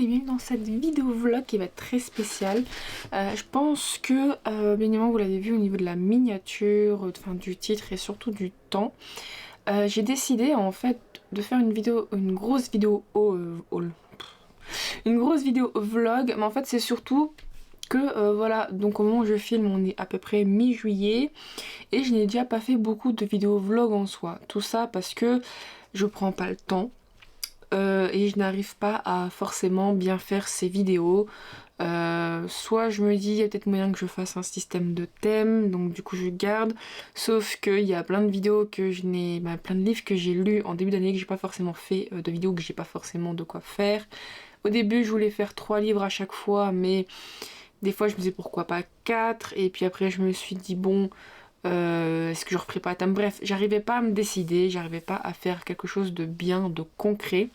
et bienvenue dans cette vidéo vlog qui va être très spéciale. Je pense que bien évidemment vous l'avez vu au niveau de la miniature, enfin du titre et surtout du temps. J'ai décidé en fait de faire une grosse vidéo une grosse vidéo vlog, mais en fait c'est surtout que voilà, donc au moment où je filme on est à peu près mi-juillet et je n'ai déjà pas fait beaucoup de vidéos vlog en soi. Tout ça parce que je prends pas le temps. Et je n'arrive pas à forcément bien faire ces vidéos. Soit je me dis il y a peut-être moyen que je fasse un système de thème, donc du coup je garde. Sauf qu'il y a plein de vidéos que je n'ai, plein de livres que j'ai lus en début d'année que j'ai pas forcément fait, de vidéos que j'ai pas forcément de quoi faire. Au début je voulais faire 3 livres à chaque fois, mais des fois je me disais pourquoi pas 4, et puis après je me suis dit bon, est-ce que je referai pas un thème? Bref, j'arrivais pas à me décider, j'arrivais pas à faire quelque chose de bien, de concret.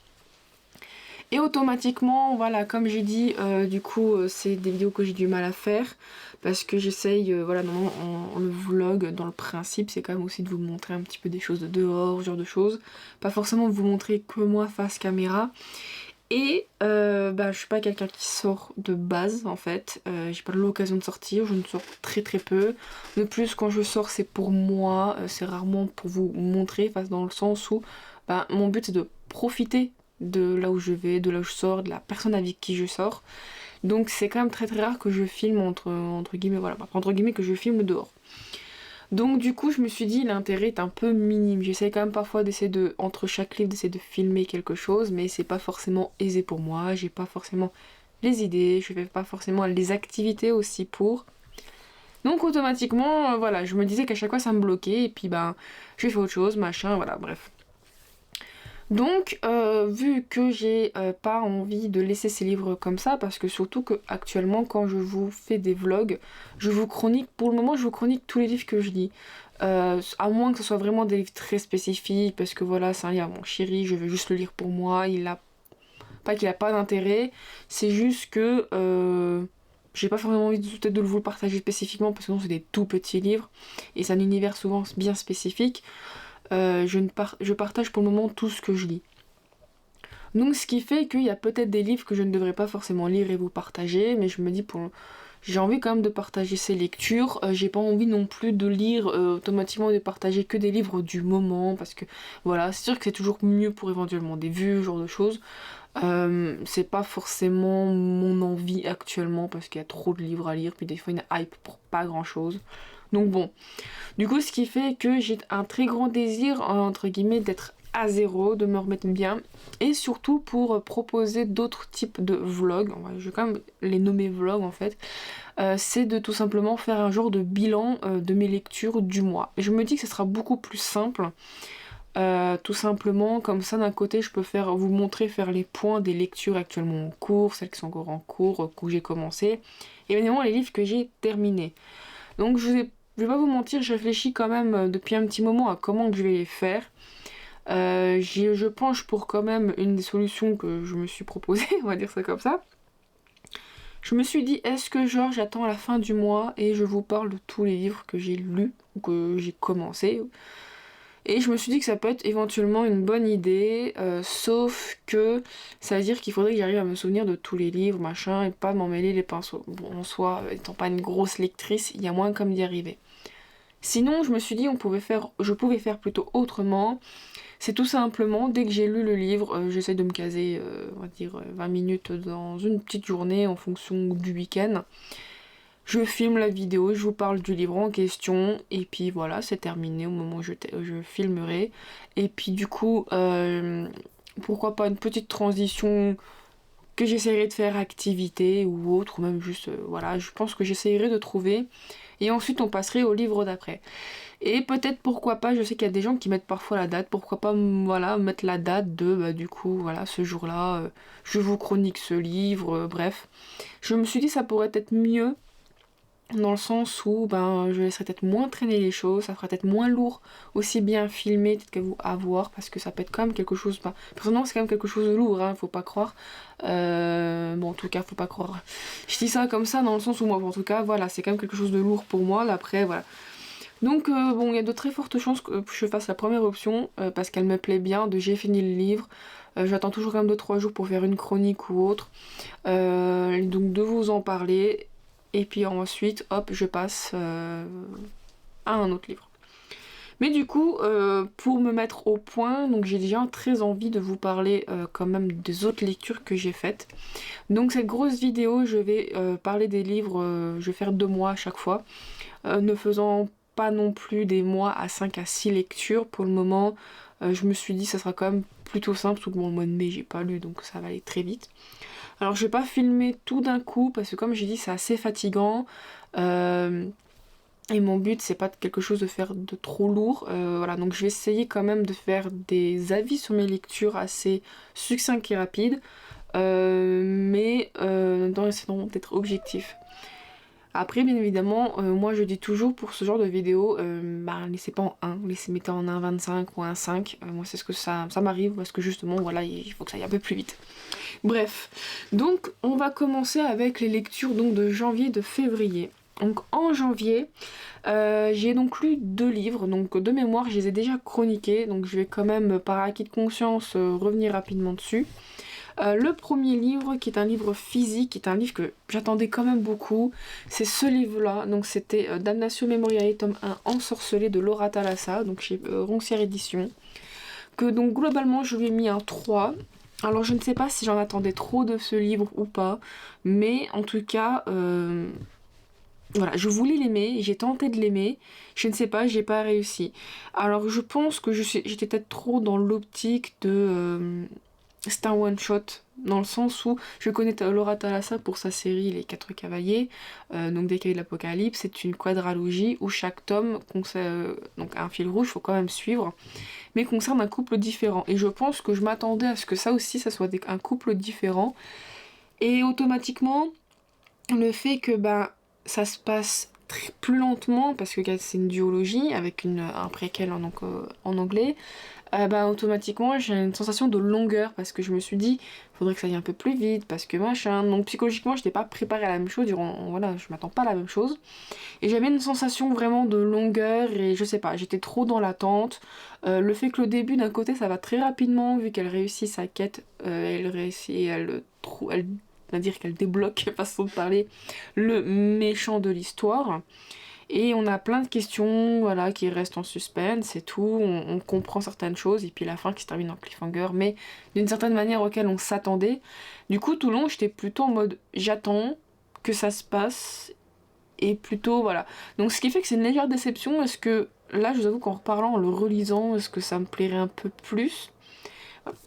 Et automatiquement, voilà, comme j'ai dit, du coup, c'est des vidéos que j'ai du mal à faire parce que j'essaye, voilà, dans le vlog, dans le principe, c'est quand même aussi de vous montrer un petit peu des choses de dehors, ce genre de choses. Pas forcément de vous montrer que moi face caméra. Et je suis pas quelqu'un qui sort de base en fait, j'ai pas l'occasion de sortir, je ne sors très très peu. De plus quand je sors c'est pour moi, c'est rarement pour vous montrer, enfin, dans le sens où mon but c'est de profiter de là où je vais, de là où je sors, de la personne avec qui je sors. Donc c'est quand même très très rare que je filme entre guillemets, voilà, entre guillemets que je filme dehors. Donc du coup je me suis dit l'intérêt est un peu minime. J'essaie quand même parfois d'essayer de, entre chaque livre, d'essayer de filmer quelque chose, mais c'est pas forcément aisé pour moi, j'ai pas forcément les idées, je fais pas forcément les activités aussi pour. Donc automatiquement, voilà, je me disais qu'à chaque fois ça me bloquait, et puis je fais autre chose, machin, voilà, bref. Donc vu que j'ai pas envie de laisser ces livres comme ça, parce que surtout que actuellement quand je vous fais des vlogs, je vous chronique, pour le moment je vous chronique tous les livres que je lis. À moins que ce soit vraiment des livres très spécifiques, parce que voilà, c'est un livre à mon chéri, je veux juste le lire pour moi, il a pas qu'il a pas d'intérêt, c'est juste que j'ai pas forcément envie peut-être de vous le partager spécifiquement, parce que sinon c'est des tout petits livres, et c'est un univers souvent bien spécifique. Je partage pour le moment tout ce que je lis. Donc ce qui fait qu'il y a peut-être des livres que je ne devrais pas forcément lire et vous partager, mais je me dis j'ai envie quand même de partager ces lectures, j'ai pas envie non plus de lire automatiquement et de partager que des livres du moment, parce que voilà, c'est sûr que c'est toujours mieux pour éventuellement des vues, ce genre de choses. C'est pas forcément mon envie actuellement parce qu'il y a trop de livres à lire, puis des fois une hype pour pas grand chose. Donc bon, du coup ce qui fait que j'ai un très grand désir entre guillemets d'être à zéro, de me remettre bien, et surtout pour proposer d'autres types de vlogs, je vais quand même les nommer vlogs en fait, c'est de tout simplement faire un genre de bilan de mes lectures du mois. Et je me dis que ce sera beaucoup plus simple, tout simplement, comme ça d'un côté je peux vous montrer, faire les points des lectures actuellement en cours, celles qui sont encore en cours, que j'ai commencé, et évidemment les livres que j'ai terminés. Donc je vais pas vous mentir, je réfléchis quand même depuis un petit moment à comment que je vais les faire. Je penche pour quand même une des solutions que je me suis proposée, on va dire ça comme ça. Je me suis dit, est-ce que genre j'attends à la fin du mois et je vous parle de tous les livres que j'ai lus ou que j'ai commencé. Et je me suis dit que ça peut être éventuellement une bonne idée, sauf que ça veut dire qu'il faudrait que j'arrive à me souvenir de tous les livres, machin, et pas m'en mêler les pinceaux. Bon, en soi, étant pas une grosse lectrice, il y a moins comme d'y arriver. Sinon, je me suis dit je pouvais faire plutôt autrement. C'est tout simplement, dès que j'ai lu le livre, j'essaie de me caser, on va dire 20 minutes dans une petite journée en fonction du week-end. Je filme la vidéo, je vous parle du livre en question, et puis voilà, c'est terminé au moment où je filmerai. Et puis du coup, pourquoi pas une petite transition que j'essaierai de faire activité ou autre, ou même juste, voilà, je pense que j'essaierai de trouver. Et ensuite on passerait au livre d'après. Et peut-être pourquoi pas, je sais qu'il y a des gens qui mettent parfois la date, pourquoi pas voilà, mettre la date de du coup voilà, ce jour-là, je vous chronique ce livre, bref. Je me suis dit ça pourrait être mieux, dans le sens où je laisserai peut-être moins traîner les choses, ça fera peut-être moins lourd, aussi bien filmé peut-être que vous à voir, parce que ça peut être quand même quelque chose, personnellement c'est quand même quelque chose de lourd, hein, faut pas croire, bon en tout cas faut pas croire, je dis ça comme ça dans le sens où moi en tout cas voilà, c'est quand même quelque chose de lourd pour moi, après voilà, Donc bon, il y a de très fortes chances que je fasse la première option parce qu'elle me plaît bien, de j'ai fini le livre. J'attends toujours quand même 2-3 jours pour faire une chronique ou autre. Donc de vous en parler. Et puis ensuite, hop, je passe à un autre livre. Mais du coup, pour me mettre au point, donc j'ai déjà très envie de vous parler quand même des autres lectures que j'ai faites. Donc cette grosse vidéo, je vais parler des livres, je vais faire 2 mois à chaque fois, ne faisant pas non plus des mois à 5 à 6 lectures. Pour le moment, je me suis dit ça sera quand même plutôt simple, surtout que bon, le mois de mai j'ai pas lu donc ça va aller très vite. Alors je vais pas filmer tout d'un coup parce que comme j'ai dit c'est assez fatigant. Et mon but c'est pas quelque chose de faire de trop lourd. Voilà, donc je vais essayer quand même de faire des avis sur mes lectures assez succincts et rapides. Mais dans essayant d'être objectif. Après, bien évidemment, moi je dis toujours pour ce genre de vidéo, laissez pas en 1, mettez en 1,25 ou 1,5. Moi c'est ce que ça m'arrive parce que justement, voilà, il faut que ça aille un peu plus vite. Bref, donc on va commencer avec les lectures donc, de janvier, de février. Donc en janvier, j'ai donc lu 2 livres, donc de mémoire je les ai déjà chroniqués, donc je vais quand même par acquis de conscience revenir rapidement dessus. Le premier livre, qui est un livre physique, qui est un livre que j'attendais quand même beaucoup, c'est ce livre-là. Donc c'était Damnatio Memoriae, tome 1, Ensorcelé de Laura Thalassa, donc chez Roncière Éditions. Que donc globalement je lui ai mis un 3. Alors je ne sais pas si j'en attendais trop de ce livre ou pas, mais en tout cas, voilà, je voulais l'aimer, j'ai tenté de l'aimer, je ne sais pas, j'ai pas réussi. Alors je pense que j'étais peut-être trop dans l'optique de... c'est un one-shot, dans le sens où je connais Laura Thalassa pour sa série Les 4 Cavaliers, donc des Cavaliers de l'Apocalypse. C'est une quadralogie où chaque tome concerne donc un fil rouge, faut quand même suivre, mais concerne un couple différent. Et je pense que je m'attendais à ce que ça aussi, ça soit un couple différent. Et automatiquement, le fait que ça se passe plus lentement, parce que c'est une duologie avec un préquel en anglais, automatiquement j'ai une sensation de longueur parce que je me suis dit faudrait que ça aille un peu plus vite parce que machin, donc psychologiquement je n'étais pas préparée à la même chose, voilà, je m'attends pas à la même chose et j'avais une sensation vraiment de longueur et je sais pas, j'étais trop dans l'attente. Le fait que le début d'un côté ça va très rapidement vu qu'elle réussit sa quête, elle réussit, elle on va dire qu'elle débloque, façon de parler, le méchant de l'histoire. Et on a plein de questions, voilà, qui restent en suspense, c'est tout. On comprend certaines choses, et puis la fin qui se termine en cliffhanger, mais d'une certaine manière auquel on s'attendait. Du coup, tout le long, j'étais plutôt en mode j'attends que ça se passe, et plutôt voilà. Donc, ce qui fait que c'est une légère déception. Est-ce que là, je vous avoue qu'en reparlant, en le relisant, est-ce que ça me plairait un peu plus?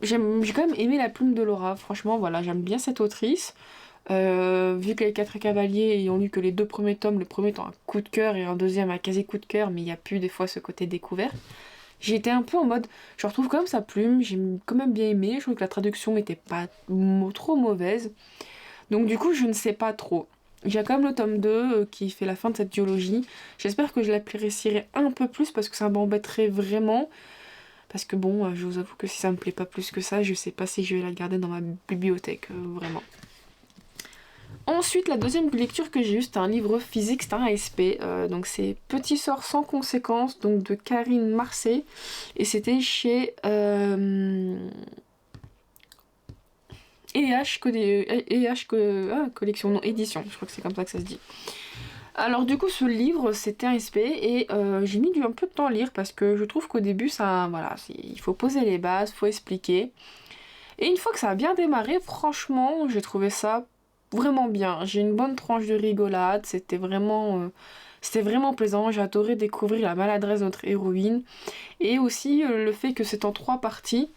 J'ai quand même aimé la plume de Laura, franchement, voilà, j'aime bien cette autrice. Vu que les 4 cavaliers ayant lu que les 2 premiers tomes, le premier étant un coup de cœur et un deuxième un quasi coup de cœur, mais il n'y a plus des fois ce côté découvert, j'étais un peu en mode, je retrouve quand même sa plume, j'ai quand même bien aimé, je trouve que la traduction était pas trop mauvaise, donc du coup je ne sais pas trop. J'ai quand même le tome 2 qui fait la fin de cette duologie, j'espère que je l'apprécierai un peu plus parce que ça m'embêterait vraiment, parce que bon, je vous avoue que si ça me plaît pas plus que ça, je sais pas si je vais la garder dans ma bibliothèque, vraiment. Ensuite, la deuxième lecture que j'ai eue, c'était un livre physique, c'était un ASP, donc c'est Petit sort sans conséquence, donc de Karine Marseille, et c'était chez Collection, non, édition, je crois que c'est comme ça que ça se dit. Alors du coup, ce livre, c'était un ASP, et j'ai mis un peu de temps à lire, parce que je trouve qu'au début, voilà, il faut poser les bases, faut expliquer, et une fois que ça a bien démarré, franchement, j'ai trouvé ça vraiment bien. J'ai une bonne tranche de rigolade, c'était vraiment plaisant. J'ai adoré découvrir la maladresse de notre héroïne et aussi le fait que c'est en 3 parties.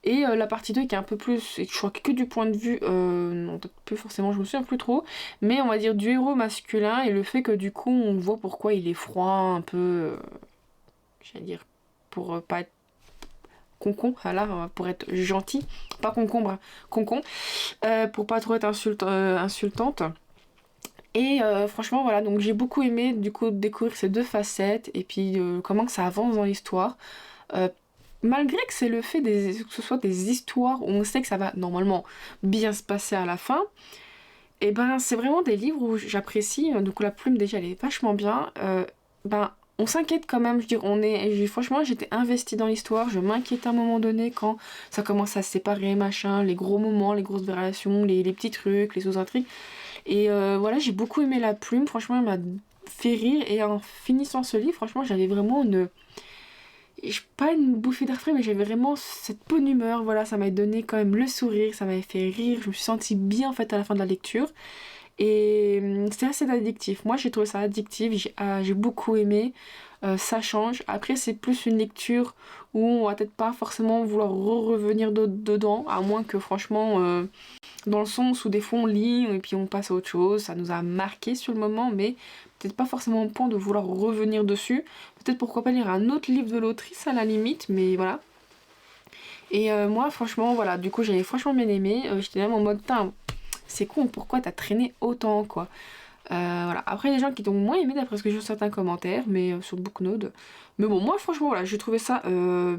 Et la partie 2 qui est un peu plus, et je crois que du point de vue, non peut-être plus forcément, je me souviens plus trop, mais on va dire du héros masculin et le fait que du coup on voit pourquoi il est froid, un peu, j'allais dire, pour pas être concon, voilà, pour être gentil, pas concombre, hein, concon, pour pas trop être insultante. Et franchement voilà, donc j'ai beaucoup aimé du coup découvrir ces 2 facettes et puis comment que ça avance dans l'histoire. Malgré que c'est le fait que ce soit des histoires où on sait que ça va normalement bien se passer à la fin, et c'est vraiment des livres où j'apprécie, du coup la plume déjà elle est vachement bien, on s'inquiète quand même, je veux dire, franchement, j'étais investie dans l'histoire, je m'inquiète à un moment donné quand ça commence à se séparer, machin, les gros moments, les grosses variations, les petits trucs, les sous-intrigues. Et voilà, j'ai beaucoup aimé la plume, franchement, elle m'a fait rire, et en finissant ce livre, franchement, j'avais vraiment pas une bouffée d'air frais, mais j'avais vraiment cette bonne humeur, voilà, ça m'a donné quand même le sourire, ça m'avait fait rire, je me suis sentie bien en fait à la fin de la lecture. Et c'était assez addictif. Moi, j'ai trouvé ça addictif, j'ai beaucoup aimé. Ça change. Après, c'est plus une lecture où on va peut-être pas forcément vouloir revenir dedans, à moins que franchement, dans le sens où des fois on lit et puis on passe à autre chose, ça nous a marqué sur le moment, mais peut-être pas forcément au point de vouloir revenir dessus. Peut-être pourquoi pas lire un autre livre de l'autrice à la limite, mais voilà. Et moi, franchement, voilà, du coup, j'avais franchement bien aimé. J'étais même en mode, putain, c'est con, pourquoi t'as traîné autant, quoi. Voilà. Après, il y a des gens qui t'ont moins aimé d'après ce que j'ai vu certains commentaires, mais sur Booknode. Mais bon, moi, franchement, voilà, j'ai trouvé ça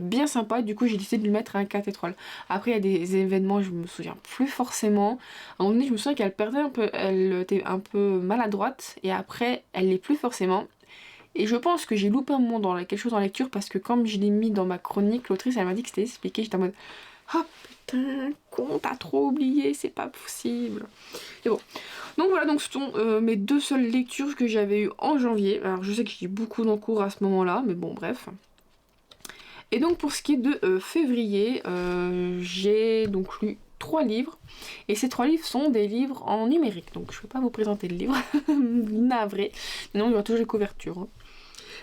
bien sympa. Du coup, j'ai décidé de lui mettre un 4 étoiles. Après, il y a des événements, je me souviens plus forcément. À un moment donné, je me souviens qu'elle perdait un peu, elle était un peu maladroite, et après, elle l'est plus forcément. Et je pense que j'ai loupé un moment dans quelque chose en lecture, parce que comme je l'ai mis dans ma chronique, l'autrice, elle m'a dit que c'était expliqué. J'étais en mode, ah putain, con, t'as trop oublié, c'est pas possible. Et bon. Donc voilà, donc ce sont mes deux seules lectures que j'avais eues en janvier. Alors je sais que j'ai beaucoup d'encours à ce moment-là, mais bon, bref. Et donc pour ce qui est de février, j'ai donc lu 3 livres. Et ces 3 livres sont des livres en numérique. Donc je ne vais pas vous présenter le livre, navré. Non, il y aura toujours les couvertures. Hein.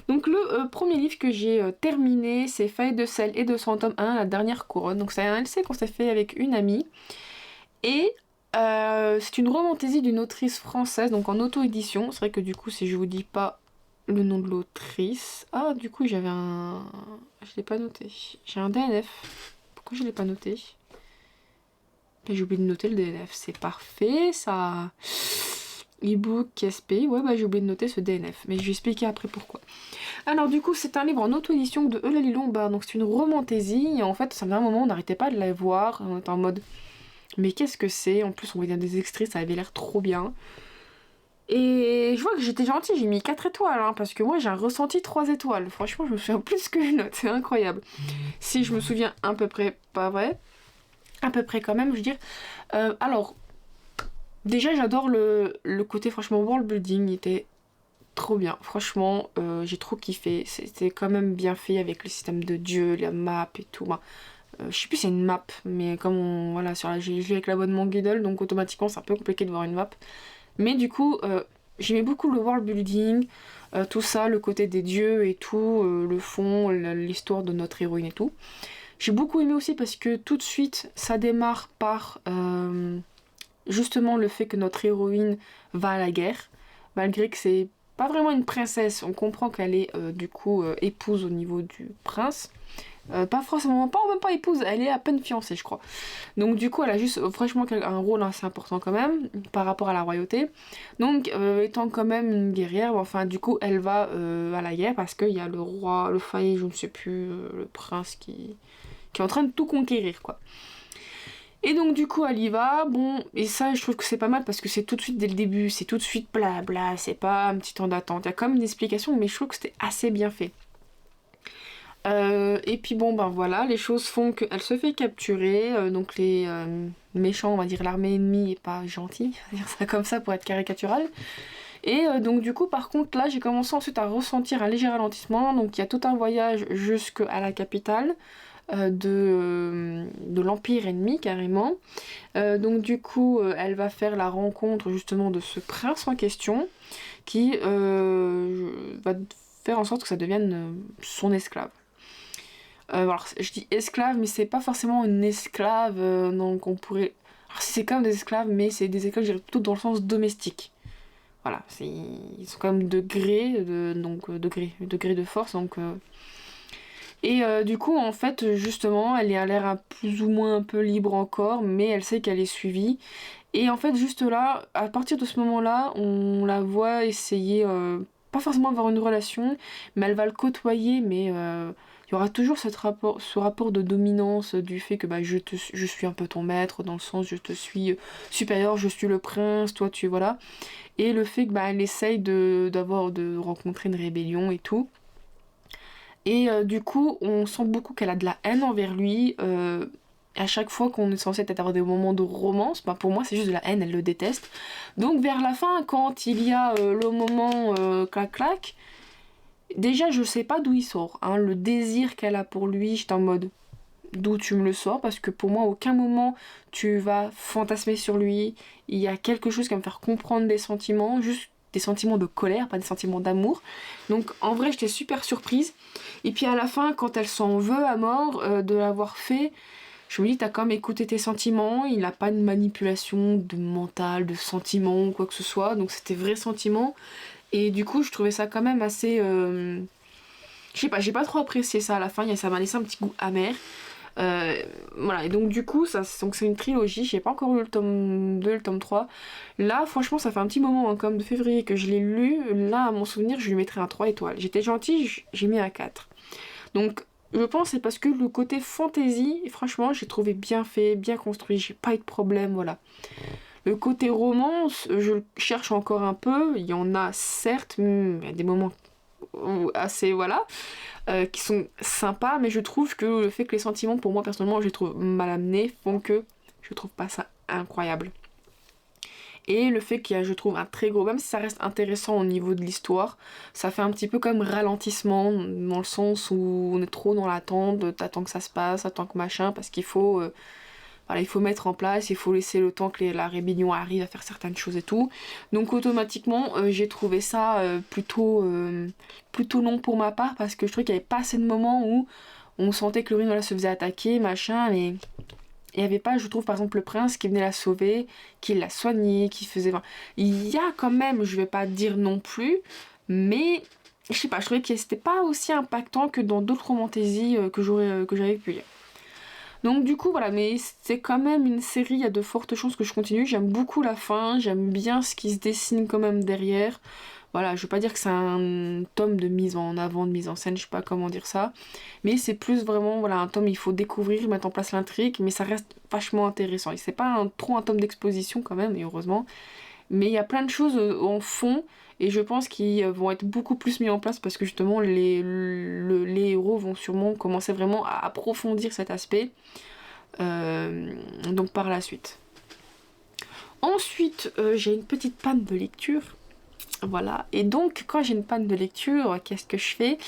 Donc le premier livre que j'ai terminé, c'est Feuilles de sel et de sang tome 1, La dernière couronne. Donc c'est un LC qu'on s'est fait avec une amie. Et c'est une romantaisie d'une autrice française, donc en auto-édition. C'est vrai que du coup, si je vous dis pas le nom de l'autrice... Ah, du coup, j'avais un... Je l'ai pas noté. J'ai un DNF. Pourquoi je l'ai pas noté? Ben, j'ai oublié de noter le DNF. C'est parfait, ça... E-book, SP, ouais bah j'ai oublié de noter ce DNF, mais je vais expliquer après pourquoi. Alors du coup c'est un livre en auto-édition de Eulalie Lombard, donc c'est une romantaisie, et en fait ça faisait un moment on n'arrêtait pas de la voir, on était en mode mais qu'est-ce que c'est? En plus on voyait des extraits, ça avait l'air trop bien. Et je vois que j'étais gentille, j'ai mis 4 étoiles, hein, parce que moi j'ai un ressenti 3 étoiles, franchement je me souviens plus que je note, c'est incroyable. Si je me souviens à peu près, pas vrai, à peu près quand même, je veux dire. Alors... Déjà, j'adore le côté, franchement, world building, il était trop bien. Franchement, j'ai trop kiffé. C'était quand même bien fait avec le système de dieu, la map et tout. Ben, je sais plus si c'est une map, mais comme voilà, j'ai lu avec l'abonnement Guidle, donc automatiquement c'est un peu compliqué de voir une map. Mais du coup, j'aimais beaucoup le world building, tout ça, le côté des dieux et tout, le fond, l'histoire de notre héroïne et tout. J'ai beaucoup aimé aussi parce que tout de suite, ça démarre par... justement le fait que notre héroïne va à la guerre, malgré que c'est pas vraiment une princesse, on comprend qu'elle est du coup épouse au niveau du prince. Pas forcément, pas même pas épouse, elle est à peine fiancée je crois. Donc du coup elle a juste franchement un rôle assez important quand même par rapport à la royauté. Donc étant quand même une guerrière, enfin du coup elle va à la guerre parce qu'il y a le roi, le failli, je ne sais plus, le prince qui est en train de tout conquérir quoi. Et donc du coup elle y va, bon, et ça je trouve que c'est pas mal parce que c'est tout de suite dès le début, c'est tout de suite blabla, c'est pas un petit temps d'attente, il y a quand même une explication mais je trouve que c'était assez bien fait. Et puis bon ben voilà, les choses font qu'elle se fait capturer, donc les méchants, on va dire l'armée ennemie est pas gentille, on va dire ça comme ça pour être caricatural. Et donc du coup par contre là j'ai commencé ensuite à ressentir un léger ralentissement, donc il y a tout un voyage jusqu'à la capitale. De l'empire ennemi carrément. Donc du coup elle va faire la rencontre justement de ce prince en question qui va faire en sorte que ça devienne son esclave. Alors je dis esclave mais c'est pas forcément une esclave donc on pourrait... Alors c'est quand même des esclaves mais c'est des esclaves je dirais plutôt dans le sens domestique. Voilà, ils sont quand même degré de force donc... Et du coup, en fait, justement, elle a l'air plus ou moins un peu libre encore, mais elle sait qu'elle est suivie. Et en fait, juste là, à partir de ce moment-là, on la voit essayer, pas forcément avoir une relation, mais elle va le côtoyer, mais il y aura toujours ce rapport de dominance du fait que bah, je suis un peu ton maître, dans le sens je te suis supérieur, je suis le prince, toi tu... Voilà. Et le fait que bah, elle essaye de rencontrer une rébellion et tout. Et du coup, on sent beaucoup qu'elle a de la haine envers lui. À chaque fois qu'on est censé peut-être avoir des moments de romance, bah pour moi c'est juste de la haine, elle le déteste. Donc vers la fin, quand il y a le moment clac-clac, déjà je sais pas d'où il sort. Hein, le désir qu'elle a pour lui, j'étais en mode d'où tu me le sors, parce que pour moi, à aucun moment tu vas fantasmer sur lui. Il y a quelque chose qui va me faire comprendre des sentiments, juste des sentiments de colère, pas des sentiments d'amour. Donc en vrai, j'étais super surprise. Et puis à la fin, quand elle s'en veut à mort de l'avoir fait, je me dis, t'as quand même écouté tes sentiments, il n'a pas de manipulation de mental, de sentiments ou quoi que ce soit, donc c'était vrai sentiment. Et du coup, je trouvais ça quand même assez. Je sais pas, j'ai pas trop apprécié ça à la fin, ça m'a laissé un petit goût amer. Voilà, et donc du coup, donc c'est une trilogie, j'ai pas encore lu le tome 2, le tome 3. Là, franchement, ça fait un petit moment, hein, comme de février que je l'ai lu. Là, à mon souvenir, je lui mettrais un 3 étoiles. J'étais gentille, j'ai mis un 4. Donc, je pense que c'est parce que le côté fantasy, franchement, j'ai trouvé bien fait, bien construit, j'ai pas eu de problème, voilà. Le côté romance, je le cherche encore un peu, il y en a certes, il y a des moments assez, voilà, qui sont sympas, mais je trouve que le fait que les sentiments, pour moi personnellement, je les trouve mal amenés, font que je trouve pas ça incroyable. Et le fait qu'il y a, je trouve, un très gros, même si ça reste intéressant au niveau de l'histoire, ça fait un petit peu comme ralentissement, dans le sens où on est trop dans l'attente, t'attends que ça se passe, t'attends que machin, parce qu'il faut, voilà, il faut mettre en place, il faut laisser le temps que la rébellion arrive à faire certaines choses et tout. Donc automatiquement, j'ai trouvé ça plutôt long pour ma part, parce que je trouvais qu'il n'y avait pas assez de moments où on sentait que Lorine voilà, se faisait attaquer, machin, mais il n'y avait pas, je trouve, par exemple, le prince qui venait la sauver, qui la soignait, qui faisait. Enfin, il y a quand même, je vais pas dire non plus, mais je sais pas, je trouvais que c'était pas aussi impactant que dans d'autres romantaisies que j'avais pu lire. Donc du coup voilà, mais c'est quand même une série, il y a de fortes chances que je continue. J'aime beaucoup la fin, j'aime bien ce qui se dessine quand même derrière. Voilà, je veux pas dire que c'est un tome de mise en avant, de mise en scène, je sais pas comment dire ça. Mais c'est plus vraiment, voilà, un tome, il faut découvrir, mettre en place l'intrigue, mais ça reste vachement intéressant. Et c'est pas trop un tome d'exposition quand même, et heureusement. Mais il y a plein de choses en fond, et je pense qu'ils vont être beaucoup plus mis en place parce que justement les héros vont sûrement commencer vraiment à approfondir cet aspect. Donc par la suite. Ensuite, j'ai une petite panne de lecture. Voilà, et donc quand j'ai une panne de lecture, qu'est-ce que je fais?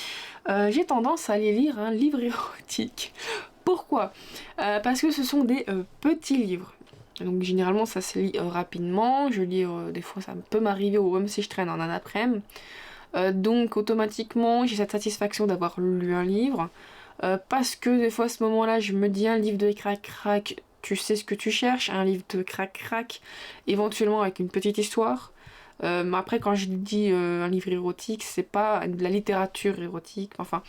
J'ai tendance à aller lire un livre érotique. Pourquoi? Parce que ce sont des petits livres. Donc généralement ça se lit rapidement, je lis des fois ça peut m'arriver ou même si je traîne en un après-midi. Donc automatiquement j'ai cette satisfaction d'avoir lu un livre. Parce que des fois à ce moment-là je me dis un livre de crac-crac, tu sais ce que tu cherches, un livre de crac-crac, éventuellement avec une petite histoire. Mais après quand je dis un livre érotique, c'est pas de la littérature érotique, enfin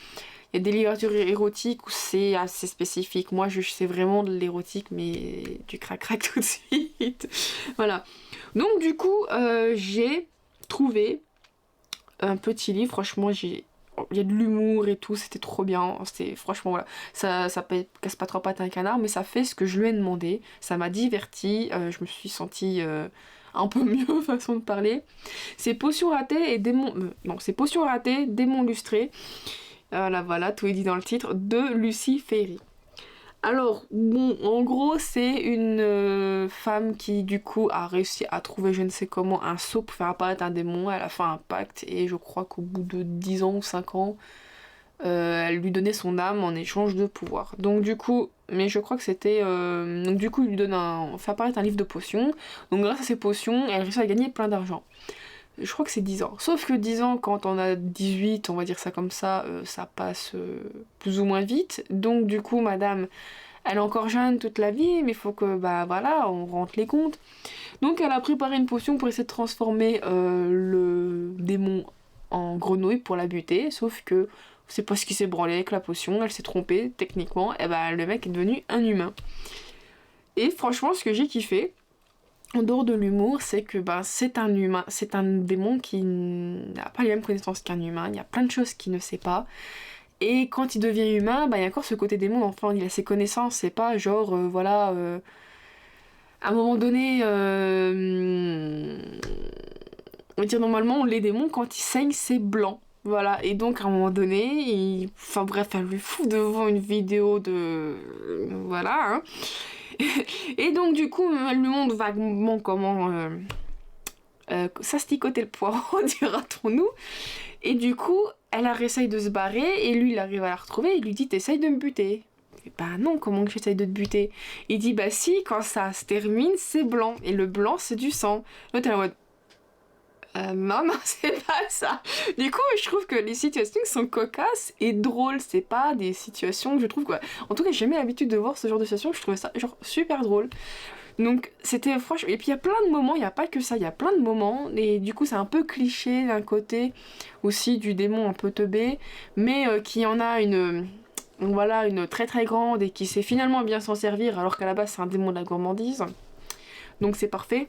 il y a des littératures érotiques où c'est assez spécifique. Moi, je sais vraiment de l'érotique, mais du crac-crac tout de suite. Voilà. Donc, du coup, j'ai trouvé un petit livre. Franchement, il y a de l'humour et tout, c'était trop bien. C'était franchement voilà, ça casse pas trop pattes à un canard, mais ça fait ce que je lui ai demandé. Ça m'a diverti, je me suis sentie un peu mieux façon de parler. C'est Potions ratées et démons. Non, c'est Potions ratées, démons lustrés. Voilà, tout est dit dans le titre, de Lucie Ferry. Alors, bon, en gros, c'est une femme qui, du coup, a réussi à trouver, je ne sais comment, un sceau pour faire apparaître un démon. Elle a fait un pacte et je crois qu'au bout de 10 ans ou 5 ans, elle lui donnait son âme en échange de pouvoir. Donc, du coup, mais je crois que c'était... donc, du coup, il lui donne fait apparaître un livre de potions. Donc, grâce à ces potions, elle réussit à gagner plein d'argent. Je crois que c'est 10 ans. Sauf que 10 ans, quand on a 18, on va dire ça comme ça passe plus ou moins vite. Donc du coup, madame, elle est encore jeune toute la vie, mais il faut que, bah voilà, on rentre les comptes. Donc elle a préparé une potion pour essayer de transformer le démon en grenouille pour la buter. Sauf que c'est pas ce qui s'est branlé avec la potion, elle s'est trompée techniquement, et bah le mec est devenu un humain. Et franchement, ce que j'ai kiffé, en dehors de l'humour, c'est que bah, c'est un humain, c'est un démon qui n'a pas les mêmes connaissances qu'un humain, il y a plein de choses qu'il ne sait pas. Et quand il devient humain, bah, il y a encore ce côté démon, enfin il a ses connaissances, c'est pas genre, voilà, à un moment donné, on va dire normalement, les démons, quand ils saignent, c'est blanc. Voilà, et donc à un moment donné, enfin bref, elle lui fout devant une vidéo de... Voilà, hein. Et donc du coup, elle lui montre vaguement comment s'asticoter le poireau, dira-t-on-nous. Et du coup, elle essaye de se barrer, et lui, il arrive à la retrouver, et il lui dit, t'essayes de me buter. Et bah non, comment que j'essaye de te buter? Il dit, bah si, quand ça se termine, c'est blanc, et le blanc, c'est du sang. L'autre, elle est en mode, non, non, c'est pas ça. Du coup, je trouve que les situations sont cocasses et drôles. C'est pas des situations que je trouve quoi. En tout cas, j'ai jamais l'habitude de voir ce genre de situation. Je trouvais ça genre super drôle. Donc, c'était franchement. Et puis, il y a plein de moments, il n'y a pas que ça, il y a plein de moments. Et du coup, c'est un peu cliché d'un côté aussi du démon un peu teubé, mais qui en a une. Voilà, une très très grande et qui sait finalement bien s'en servir alors qu'à la base c'est un démon de la gourmandise. Donc c'est parfait.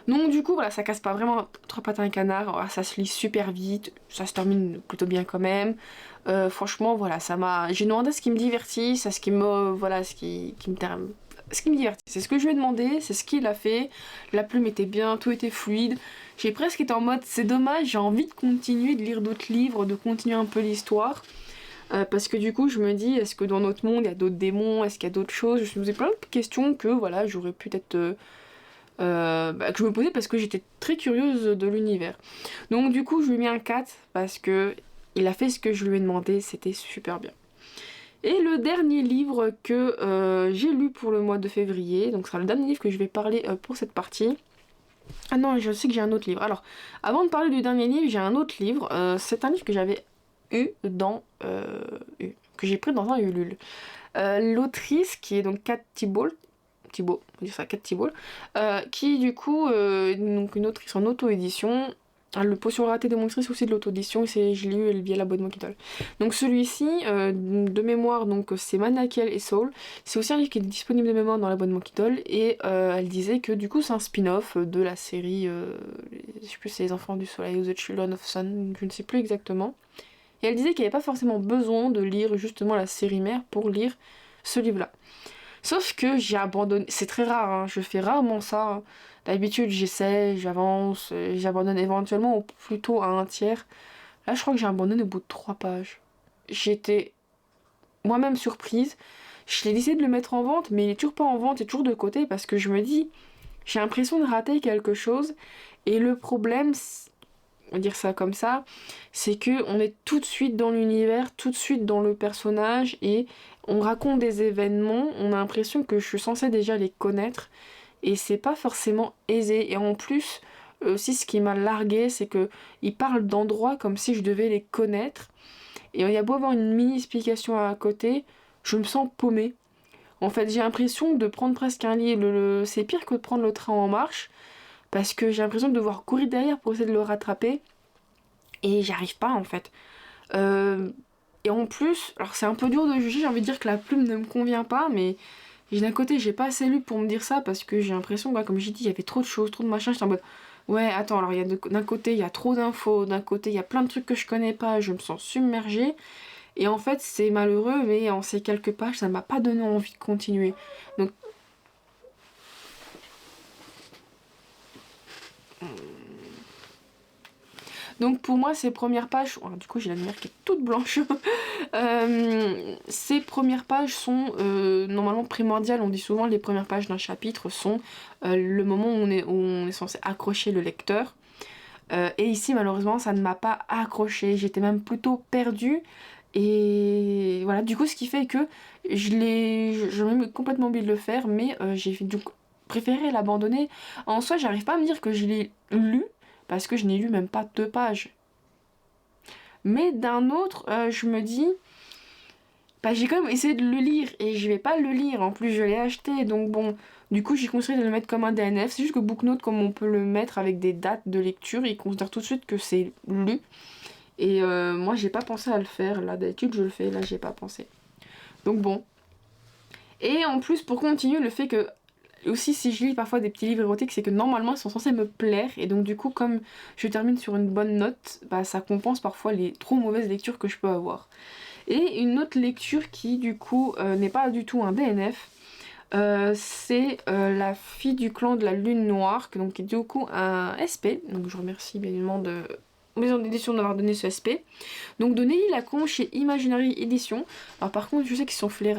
Donc du coup voilà, ça casse pas vraiment trois pattes à un canard, ça se lit super vite, ça se termine plutôt bien quand même. Franchement voilà, ça m'a... J'ai demandé ce qui me divertit, c'est ce qui me... Voilà, ce qui me divertit. C'est ce que je lui ai demandé, c'est ce qu'il a fait. La plume était bien, tout était fluide. J'ai presque été en mode c'est dommage, j'ai envie de continuer de lire d'autres livres, de continuer un peu l'histoire. Parce que du coup je me dis, est-ce que dans notre monde il y a d'autres démons, est-ce qu'il y a d'autres choses? Je me posais plein de questions que voilà, j'aurais peut-être... que je me posais parce que j'étais très curieuse de l'univers. Donc du coup je lui ai mis un 4 parce que il a fait ce que je lui ai demandé, c'était super bien. Et le dernier livre que j'ai lu pour le mois de février, donc ce sera le dernier livre que je vais parler pour cette partie. Ah non, je sais que j'ai un autre livre. Alors, avant de parler du dernier livre, j'ai un autre livre. C'est un livre que j'avais eu dans... que j'ai pris dans un Ulule. L'autrice, qui est donc Kat Thibault, on va dire ça, Kat Thibault, qui du coup, donc une autrice en auto-édition. Le Potion ratée démonstratrice aussi de l'auto-édition, je l'ai eu via la boîte Kindle. Donc celui-ci, de mémoire, donc c'est Manakiel et Soul. C'est aussi un livre qui est disponible de mémoire dans la boîte Kindle, et elle disait que du coup c'est un spin-off de la série, je sais plus, c'est Les Enfants du Soleil ou The Children of Sun, je ne sais plus exactement. Et elle disait qu'il n'y avait pas forcément besoin de lire justement la série mère pour lire ce livre-là. Sauf que j'ai abandonné, c'est très rare, hein, je fais rarement ça. Hein. D'habitude j'essaie, j'avance, j'abandonne éventuellement ou plutôt à un tiers. Là je crois que j'ai abandonné au bout de 3 pages. J'étais moi-même surprise. J'ai essayé de le mettre en vente, mais il est toujours pas en vente, il est toujours de côté parce que je me dis, j'ai l'impression de rater quelque chose. Et le problème, on va dire ça comme ça, c'est que on est tout de suite dans l'univers, tout de suite dans le personnage et on raconte des événements, on a l'impression que je suis censée déjà les connaître et c'est pas forcément aisé. Et en plus, aussi ce qui m'a largué, c'est que il parle d'endroits comme si je devais les connaître et il y a beau avoir une mini explication à côté, je me sens paumée. En fait, j'ai l'impression de prendre presque un livre, c'est pire que de prendre le train en marche parce que j'ai l'impression de devoir courir derrière pour essayer de le rattraper et j'y arrive pas en fait. Euh, et en plus, alors c'est un peu dur de juger, j'ai envie de dire que la plume ne me convient pas, mais d'un côté j'ai pas assez lu pour me dire ça parce que j'ai l'impression, ouais, comme j'ai dit, il y avait trop de choses, trop de machins, j'étais en mode ouais attends, alors d'un côté il y a trop d'infos, d'un côté il y a plein de trucs que je connais pas, je me sens submergée, et en fait c'est malheureux, mais en ces quelques pages ça m'a pas donné envie de continuer. Donc Donc pour moi, ces premières pages, oh, du coup j'ai la lumière qui est toute blanche, ces premières pages sont normalement primordiales. On dit souvent les premières pages d'un chapitre sont le moment où on est censé accrocher le lecteur. Et ici malheureusement ça ne m'a pas accroché, j'étais même plutôt perdue. Et voilà, du coup ce qui fait que j'ai même complètement oublié de le faire, mais j'ai donc préféré l'abandonner. En soi j'arrive pas à me dire que je l'ai lu, parce que je n'ai lu même pas 2 pages. Mais d'un autre, je me dis, bah, j'ai quand même essayé de le lire et je vais pas le lire. En plus, je l'ai acheté, donc bon, du coup, j'ai conseillé de le mettre comme un DNF. C'est juste que Booknote, comme on peut le mettre avec des dates de lecture, il considère tout de suite que c'est lu. Et moi, j'ai pas pensé à le faire. Là, d'habitude, je le fais. Là, j'ai pas pensé. Donc bon. Et en plus, pour continuer, le fait que aussi si je lis parfois des petits livres érotiques, c'est que normalement ils sont censés me plaire, et donc du coup comme je termine sur une bonne note, bah ça compense parfois les trop mauvaises lectures que je peux avoir. Et une autre lecture qui du coup n'est pas du tout un DNF, c'est La fille du clan de la lune noire, donc qui est du coup un SP, donc je remercie bien évidemment maison d'édition d'avoir donné ce SP. Donc de Nelly Lacombe chez Imaginary Edition. Alors par contre je sais qu'ils sont fait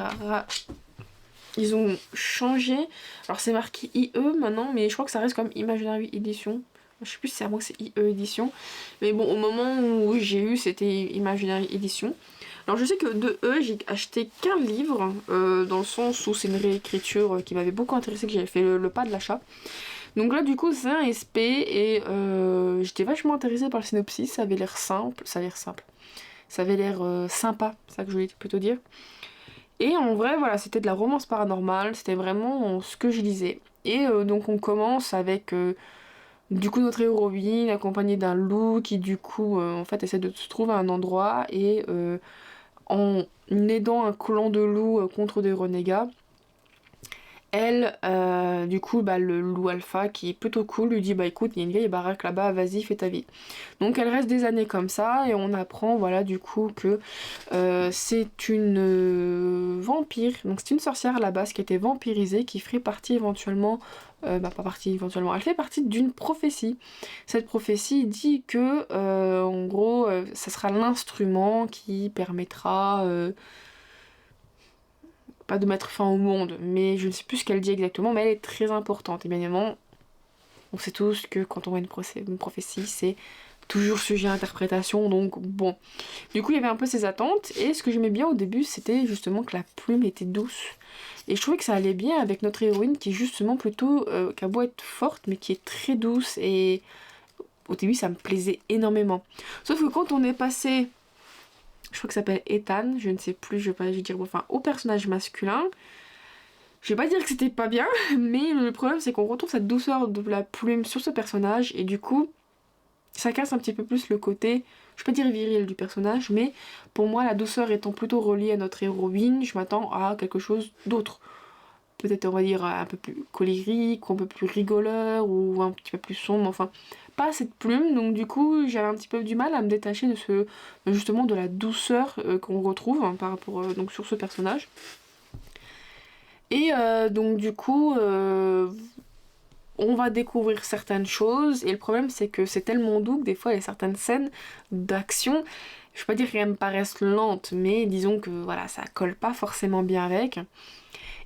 ils ont changé. Alors c'est marqué IE maintenant, mais je crois que ça reste comme Imaginary Edition. Je sais plus si c'est à moi que c'est IE Edition. Mais bon, au moment où j'ai eu, c'était Imaginary Edition. Alors je sais que de eux, j'ai acheté qu'un livre, dans le sens où c'est une réécriture qui m'avait beaucoup intéressé, que j'avais fait le pas de l'achat. Donc là du coup c'est un SP et j'étais vachement intéressée par le synopsis, ça avait l'air simple, ça avait l'air sympa, c'est ça que je voulais plutôt dire. Et en vrai voilà, c'était de la romance paranormale, c'était vraiment ce que je lisais. Et donc on commence avec du coup notre héroïne accompagnée d'un loup qui du coup en fait essaie de se trouver à un endroit et en aidant un clan de loups contre des renégats. Elle, du coup, bah, le loup alpha qui est plutôt cool lui dit bah écoute, il y a une vieille baraque là-bas, vas-y, fais ta vie. Donc elle reste des années comme ça et on apprend, voilà, du coup que c'est une vampire, donc c'est une sorcière à la base qui a été vampirisée, qui ferait partie éventuellement, pas partie éventuellement, elle fait partie d'une prophétie. Cette prophétie dit que, en gros, ça sera l'instrument qui permettra pas de mettre fin au monde, mais je ne sais plus ce qu'elle dit exactement, mais elle est très importante. Et bien évidemment, on sait tous que quand on voit une prophétie, c'est toujours sujet à interprétation, donc bon. Du coup, il y avait un peu ces attentes, et ce que j'aimais bien au début, c'était justement que la plume était douce. Et je trouvais que ça allait bien avec notre héroïne, qui est justement plutôt, qui a beau être forte, mais qui est très douce, et au début, ça me plaisait énormément. Sauf que quand on est passé, je crois que ça s'appelle Ethan, je ne sais plus, je vais pas dire, enfin, au personnage masculin. Je vais pas dire que c'était pas bien, mais le problème c'est qu'on retrouve cette douceur de la plume sur ce personnage, et du coup, ça casse un petit peu plus le côté, je vais pas dire viril du personnage, mais pour moi, la douceur étant plutôt reliée à notre héroïne, je m'attends à quelque chose d'autre. Peut-être, on va dire, un peu plus colérique, ou un peu plus rigoleur, ou un petit peu plus sombre, enfin, pas cette plume, donc du coup, j'avais un petit peu du mal à me détacher de justement, de la douceur qu'on retrouve hein, par rapport, donc sur ce personnage. Et donc du coup, on va découvrir certaines choses, et le problème c'est que c'est tellement doux que des fois il y a certaines scènes d'action, je vais pas dire qu'elles me paraissent lentes, mais disons que voilà, ça colle pas forcément bien avec.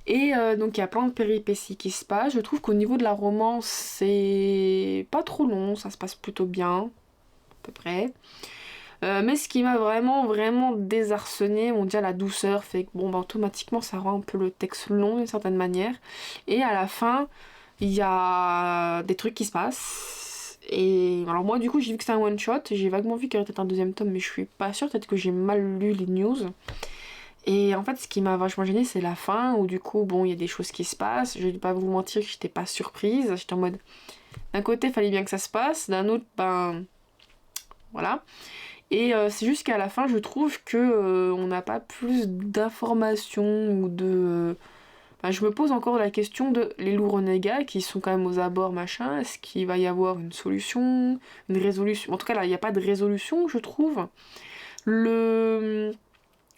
Et donc il y a plein de péripéties qui se passent. Je trouve qu'au niveau de la romance, c'est pas trop long, ça se passe plutôt bien, à peu près. Mais ce qui m'a vraiment désarçonné, bon déjà la douceur fait que bon bah automatiquement ça rend un peu le texte long d'une certaine manière. Et à la fin, il y a des trucs qui se passent. Et alors moi du coup j'ai vu que c'était un one shot, j'ai vaguement vu qu'il y aurait peut-être un deuxième tome mais je suis pas sûre, peut-être que j'ai mal lu les news. Et en fait, ce qui m'a vachement gênée, c'est la fin, où du coup, bon, il y a des choses qui se passent. Je vais pas vous mentir que j'étais pas surprise. J'étais en mode, d'un côté, il fallait bien que ça se passe, d'un autre, ben, voilà. Et c'est juste qu'à la fin, je trouve que on n'a pas plus d'informations ou de... Enfin, je me pose encore la question de les loups renégats qui sont quand même aux abords, machin. Est-ce qu'il va y avoir une solution, une résolution? En tout cas, là, il n'y a pas de résolution, je trouve.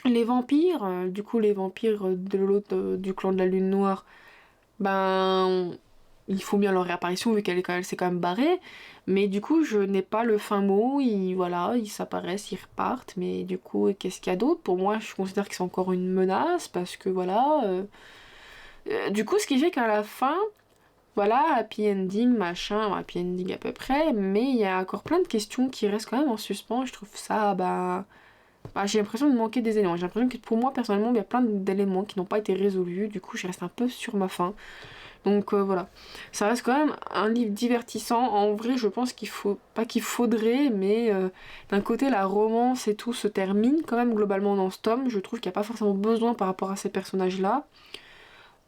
Les vampires, du coup les vampires de l'autre du clan de la Lune Noire, ben il faut bien leur réapparition vu qu'elle s'est quand même barrée, mais du coup je n'ai pas le fin mot, voilà, ils s'apparaissent, ils repartent, mais du coup qu'est-ce qu'il y a d'autre? Pour moi je considère que c'est encore une menace parce que voilà, du coup ce qui fait qu'à la fin, voilà, happy ending, machin, happy ending à peu près, mais il y a encore plein de questions qui restent quand même en suspens, et je trouve ça, bah, j'ai l'impression de manquer des éléments. J'ai l'impression que pour moi, personnellement, il y a plein d'éléments qui n'ont pas été résolus. Du coup, je reste un peu sur ma faim. Donc voilà. Ça reste quand même un livre divertissant. En vrai, je pense qu'il faut... Pas qu'il faudrait, mais d'un côté, la romance et tout se termine quand même globalement dans ce tome. Je trouve qu'il n'y a pas forcément besoin par rapport à ces personnages-là.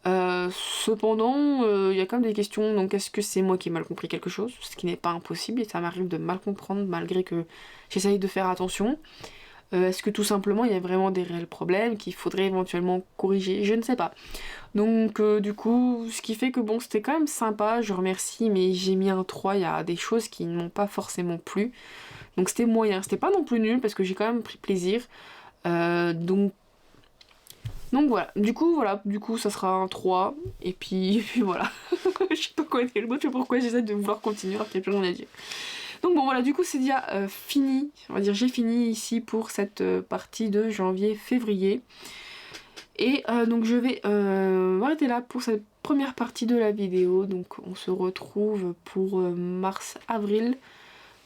Cependant, il y a quand même des questions. Donc, est-ce que c'est moi qui ai mal compris quelque chose? Ce qui n'est pas impossible. Et ça m'arrive de mal comprendre malgré que j'essaye de faire attention. Est-ce que tout simplement il y a vraiment des réels problèmes qu'il faudrait éventuellement corriger? Je ne sais pas. Donc du coup, ce qui fait que bon, c'était quand même sympa, je remercie, mais j'ai mis un 3, il y a des choses qui ne m'ont pas forcément plu. Donc c'était moyen, c'était pas non plus nul parce que j'ai quand même pris plaisir. Donc voilà, du coup ça sera un 3, et puis voilà. Je sais pas quoi dire d'autre, je sais pas pourquoi j'essaie de vouloir continuer alors qu'il n'y a plus rien à dire. Donc bon voilà, du coup c'est déjà fini, on va dire j'ai fini ici pour cette partie de janvier-février. Et donc je vais m'arrêter là pour cette première partie de la vidéo. Donc on se retrouve pour mars-avril.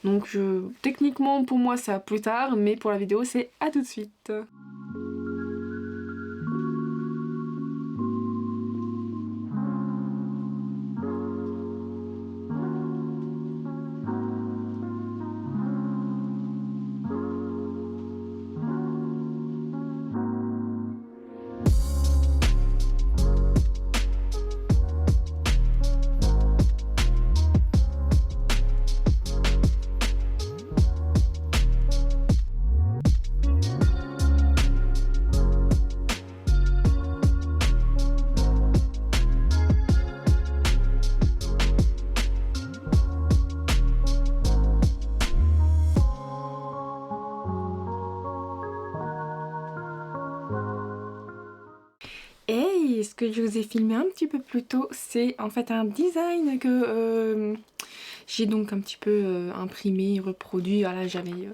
Donc techniquement pour moi c'est à plus tard, mais pour la vidéo c'est à tout de suite. Et ce que je vous ai filmé un petit peu plus tôt, c'est en fait un design que j'ai donc un petit peu imprimé, reproduit. Voilà, j'avais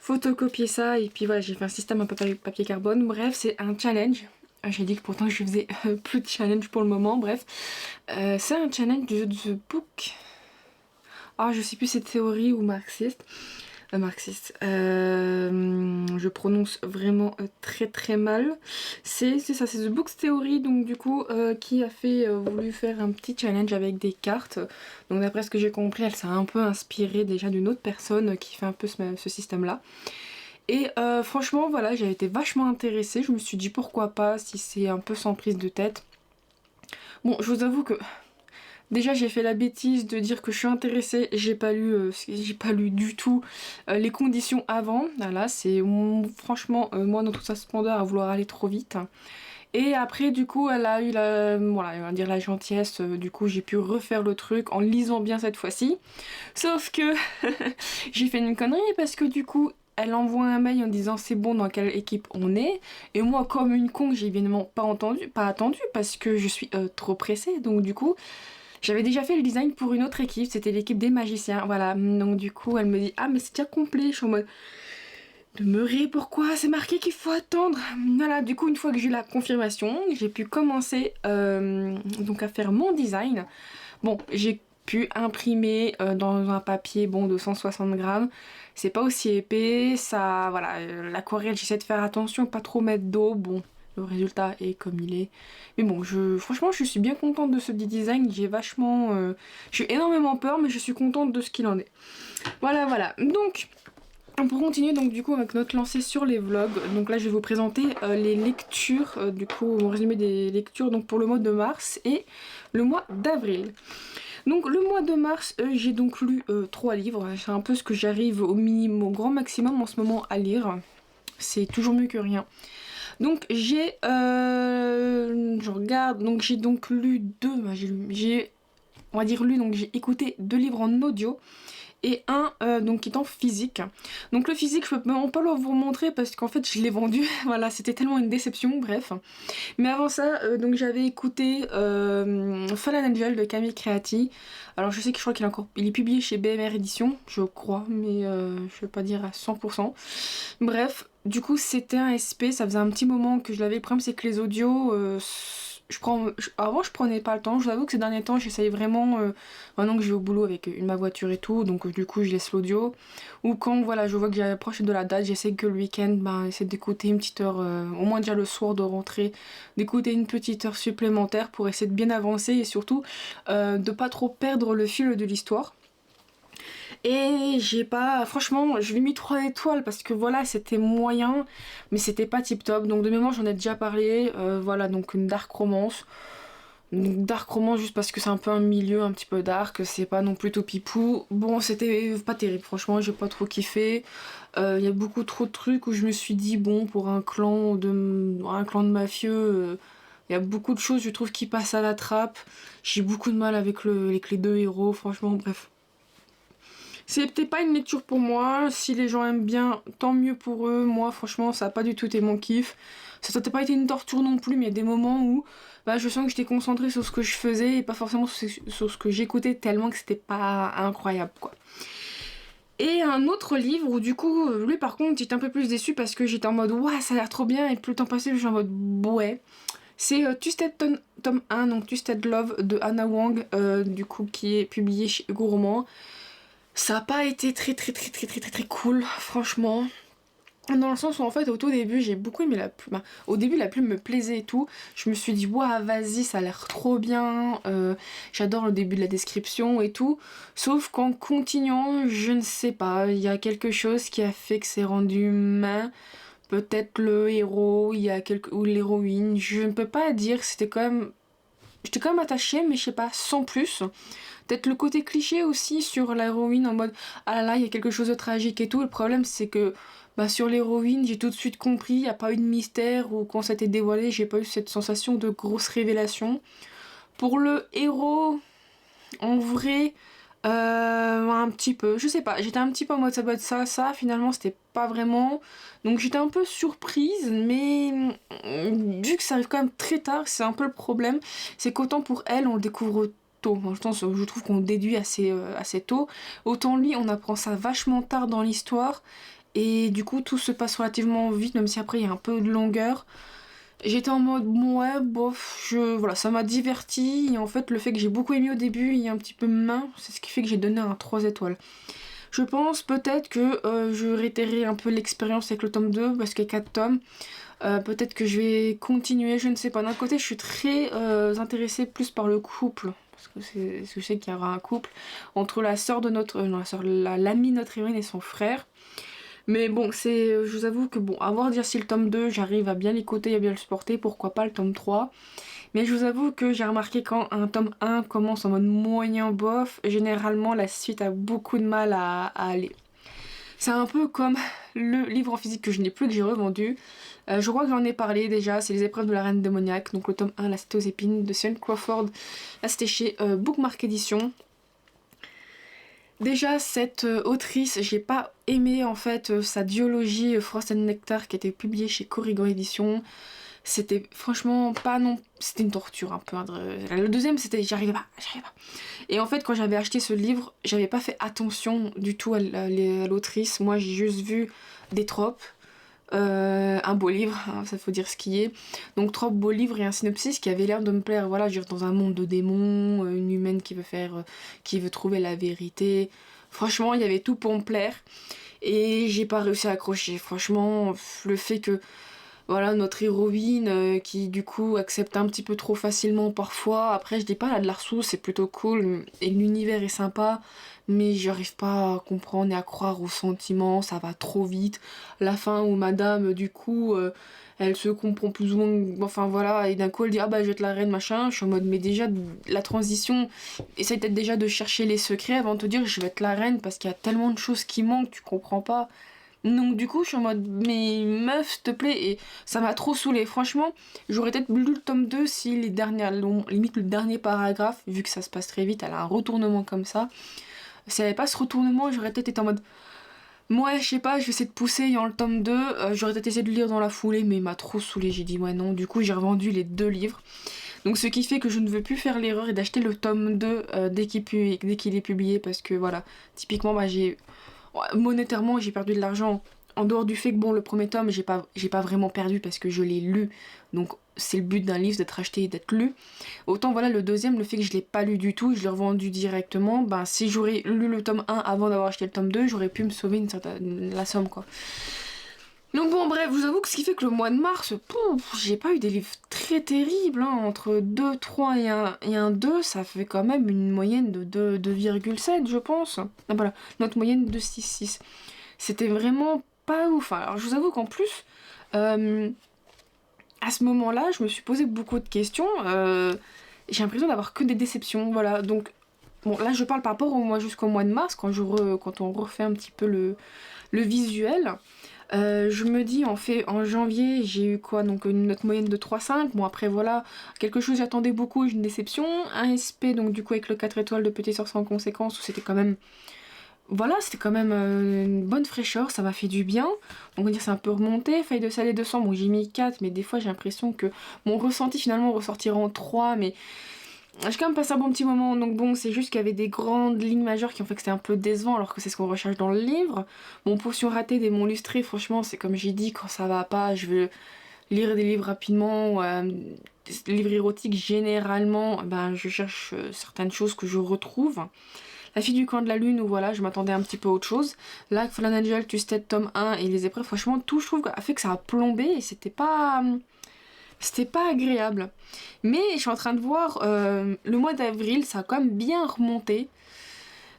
photocopié ça et puis voilà, j'ai fait un système un peu papier carbone. Bref, c'est un challenge. J'ai dit que pourtant je faisais plus de challenge pour le moment, bref. C'est un challenge de The Book. Ah, je sais plus si c'est théorie ou marxiste. Marxiste. Je prononce vraiment très très mal. C'est ça, c'est The Books Theory, donc du coup, qui a voulu faire un petit challenge avec des cartes. Donc d'après ce que j'ai compris, elle s'est un peu inspirée déjà d'une autre personne qui fait un peu ce système-là. Et franchement, voilà, j'ai été vachement intéressée. Je me suis dit pourquoi pas, si c'est un peu sans prise de tête. Bon, je vous avoue que déjà j'ai fait la bêtise de dire que je suis intéressée, j'ai pas lu du tout les conditions avant. Voilà, c'est franchement moi dans toute sa splendeur à vouloir aller trop vite. Et après du coup elle a eu voilà, on va dire la gentillesse, du coup j'ai pu refaire le truc en lisant bien cette fois-ci. Sauf que j'ai fait une connerie parce que du coup elle envoie un mail en disant c'est bon dans quelle équipe on est. Et moi comme une con j'ai évidemment pas attendu parce que je suis trop pressée. Donc du coup j'avais déjà fait le design pour une autre équipe, c'était l'équipe des magiciens, voilà. Donc du coup, elle me dit « Ah mais c'est déjà complet », je suis en mode « Demeurer, pourquoi? C'est marqué qu'il faut attendre !» Voilà, du coup, une fois que j'ai eu la confirmation, j'ai pu commencer donc à faire mon design. Bon, j'ai pu imprimer dans un papier bon de 160 grammes. C'est pas aussi épais, ça, voilà, l'aquarelle, j'essaie de faire attention, pas trop mettre d'eau, bon. Le résultat est comme il est. Mais bon, franchement, je suis bien contente de ce petit design. J'ai énormément peur, mais je suis contente de ce qu'il en est. Voilà, voilà. Donc, on peut continuer donc du coup avec notre lancée sur les vlogs. Donc là, je vais vous présenter les lectures. Du coup, mon résumé des lectures donc pour le mois de mars et le mois d'avril. Donc le mois de mars, j'ai donc lu 3 livres. C'est un peu ce que j'arrive au minimum, au grand maximum en ce moment à lire. C'est toujours mieux que rien. Donc je regarde, donc j'ai donc lu j'ai écouté 2 livres en audio et un donc qui est en physique. Donc le physique je peux vraiment pas vous montrer parce qu'en fait je l'ai vendu, voilà, c'était tellement une déception, bref. Mais avant ça, donc j'avais écouté Fallen Angel de Camille Creati. Alors je sais que je crois il est publié chez BMR Édition, je crois, mais je vais pas dire à 100%. Bref, du coup c'était un SP, ça faisait un petit moment que je l'avais. Le problème c'est que les audios, avant je prenais pas le temps, je vous avoue que ces derniers temps j'essaye vraiment, maintenant que je vais au boulot avec ma voiture et tout, donc du coup je laisse l'audio. Ou quand voilà, je vois que j'approche de la date, j'essaie que le week-end, essayer d'écouter une petite heure, au moins déjà le soir de rentrer, d'écouter une petite heure supplémentaire pour essayer de bien avancer et surtout de pas trop perdre le fil de l'histoire. Et franchement, je lui ai mis 3 étoiles parce que voilà, c'était moyen, mais c'était pas tip top. Donc de mémoire, j'en ai déjà parlé. Voilà, donc une dark romance. Une dark romance juste parce que c'est un peu un milieu un petit peu dark, c'est pas non plus tout pipou. Bon, c'était pas terrible, franchement, j'ai pas trop kiffé. Il y a beaucoup trop de trucs où je me suis dit, bon, pour un clan de mafieux, il y a beaucoup de choses, je trouve, qui passent à la trappe. J'ai beaucoup de mal avec les 2 héros, franchement, bref. C'était pas une lecture pour moi, si les gens aiment bien, tant mieux pour eux. Moi franchement ça a pas du tout été mon kiff. Ça n'a pas été une torture non plus, mais il y a des moments où je sens que j'étais concentrée sur ce que je faisais et pas forcément sur ce que j'écoutais, tellement que c'était pas incroyable quoi. Et un autre livre où du coup, lui par contre, j'étais un peu plus déçue parce que j'étais en mode ouais, ça a l'air trop bien, et plus le temps passait, j'étais en mode ouais. C'est Twisted tome 1, donc Twisted Love de Anna Wong, du coup qui est publié chez Gourmand. Ça a pas été très cool, franchement. Dans le sens où en fait au tout début j'ai beaucoup aimé la plume. Bah, au début la plume me plaisait et tout. Je me suis dit waouh vas-y ça a l'air trop bien. J'adore le début de la description et tout. Sauf qu'en continuant je ne sais pas. Il y a quelque chose qui a fait que c'est rendu humain. Peut-être le héros, il y a ou l'héroïne. Je ne peux pas dire. C'était quand même. J'étais quand même attachée mais je sais pas sans plus. Peut-être le côté cliché aussi sur l'héroïne en mode ah là là il y a quelque chose de tragique et tout. Le problème c'est que bah, sur l'héroïne j'ai tout de suite compris, il n'y a pas eu de mystère ou quand ça a été dévoilé j'ai pas eu cette sensation de grosse révélation. Pour le héros, en vrai, un petit peu, je sais pas, j'étais un petit peu en mode ça doit être ça, finalement c'était pas vraiment. Donc j'étais un peu surprise, mais vu que ça arrive quand même très tard, c'est un peu le problème. C'est qu'autant pour elle, on le découvre tôt. Je trouve qu'on le déduit assez tôt. Autant lui, on apprend ça vachement tard dans l'histoire. Et du coup, tout se passe relativement vite, même si après il y a un peu de longueur. J'étais en mode ouais bof, voilà, ça m'a diverti et en fait le fait que j'ai beaucoup aimé au début il est un petit peu main, c'est ce qui fait que j'ai donné un 3 étoiles. Je pense peut-être que je réitérerai un peu l'expérience avec le tome 2 parce qu'il y a 4 tomes. Peut-être que je vais continuer, je ne sais pas. D'un côté je suis très intéressée plus par le couple. Parce que je sais qu'il y aura un couple entre la sœur de notre. Non, la sœur, l'amie de notre héroïne et son frère. Mais bon, je vous avoue que bon, à voir dire si le tome 2, j'arrive à bien l'écouter, à bien le supporter, pourquoi pas le tome 3. Mais je vous avoue que j'ai remarqué quand un tome 1 commence en mode moyen bof, généralement la suite a beaucoup de mal à aller. C'est un peu comme le livre en physique que je n'ai plus, que j'ai revendu. Je crois que j'en ai parlé déjà, c'est Les épreuves de la reine démoniaque, donc le tome 1, La cité aux épines, de Sian Crawford. Là c'était chez Bookmark Edition. Déjà, cette autrice, j'ai pas aimé en fait sa duologie Frost and Nectar qui était publiée chez Corrigan Édition. C'était franchement pas non. C'était une torture un peu. Le deuxième, c'était. J'arrivais pas. Et en fait, quand j'avais acheté ce livre, j'avais pas fait attention du tout à l'autrice. Moi, j'ai juste vu des tropes. Un beau livre, hein, ça faut dire ce qui est. Donc trop beau livre et un synopsis qui avait l'air de me plaire. Voilà, je veux dire, dans un monde de démons, une humaine qui veut trouver la vérité. Franchement, il y avait tout pour me plaire. Et j'ai pas réussi à accrocher. Franchement, le fait que voilà notre héroïne qui du coup accepte un petit peu trop facilement parfois. Après je dis pas là de Larsou c'est plutôt cool et l'univers est sympa mais j'arrive pas à comprendre et à croire aux sentiments, ça va trop vite. La fin où madame du coup elle se comprend plus ou moins, enfin voilà, et d'un coup elle dit ah bah je vais être la reine machin, je suis en mode mais déjà la transition, essaye peut-être déjà de chercher les secrets avant de te dire je vais être la reine parce qu'il y a tellement de choses qui manquent, tu comprends pas. Donc du coup je suis en mode mais meuf s'il te plaît et ça m'a trop saoulé. Franchement j'aurais peut-être lu le tome 2 si les dernières, limite le dernier paragraphe, vu que ça se passe très vite, elle a un retournement comme ça. Si elle avait pas ce retournement j'aurais peut-être été en mode moi je sais pas je vais essayer de pousser dans le tome 2, j'aurais peut-être essayé de le lire dans la foulée mais il m'a trop saoulé, j'ai dit ouais non, du coup j'ai revendu les 2 livres. Donc ce qui fait que je ne veux plus faire l'erreur et d'acheter le tome 2 dès qu'il est publié parce que voilà, typiquement bah monétairement j'ai perdu de l'argent en dehors du fait que bon le premier tome j'ai pas vraiment perdu parce que je l'ai lu, donc c'est le but d'un livre d'être acheté et d'être lu. Autant voilà le deuxième, le fait que je l'ai pas lu du tout, je l'ai revendu directement, ben si j'aurais lu le tome 1 avant d'avoir acheté le tome 2 j'aurais pu me sauver la somme quoi. Donc bon bref, je vous avoue que ce qui fait que le mois de mars, j'ai pas eu des livres très terribles, hein. Entre 2, 3 et un 2, ça fait quand même une moyenne de 2,7 je pense. Ah voilà, notre moyenne de 6,6. C'était vraiment pas ouf. Alors je vous avoue qu'en plus, à ce moment-là, je me suis posé beaucoup de questions. J'ai l'impression d'avoir que des déceptions, voilà. Donc bon là je parle par rapport au mois jusqu'au mois de mars, quand on refait un petit peu le visuel. Je me dis en janvier j'ai eu quoi, donc une note moyenne de 3,5. Bon après voilà, quelque chose j'attendais beaucoup, une déception. Un SP donc du coup avec le 4 étoiles de Petit Sœur sans conséquence où c'était quand même une bonne fraîcheur, ça m'a fait du bien. On va dire c'est un peu remonté. Feuille de salé 200, bon j'ai mis 4 mais des fois j'ai l'impression que mon ressenti finalement ressortira en 3 mais j'ai quand même passé un bon petit moment, donc bon, c'est juste qu'il y avait des grandes lignes majeures qui ont fait que c'était un peu décevant, alors que c'est ce qu'on recherche dans le livre. Bon, Potion ratée, Démon lustré, franchement, c'est comme j'ai dit, quand ça va pas, je veux lire des livres rapidement, ou, des livres érotiques, généralement, ben, je cherche certaines choses que je retrouve. La fille du camp de la lune, où voilà, je m'attendais un petit peu à autre chose. Là, Fallen Angel, Twisted, tome 1 et les épreuves, franchement, tout, je trouve, a fait que ça a plombé et c'était pas agréable. Mais je suis en train de voir, le mois d'avril, ça a quand même bien remonté.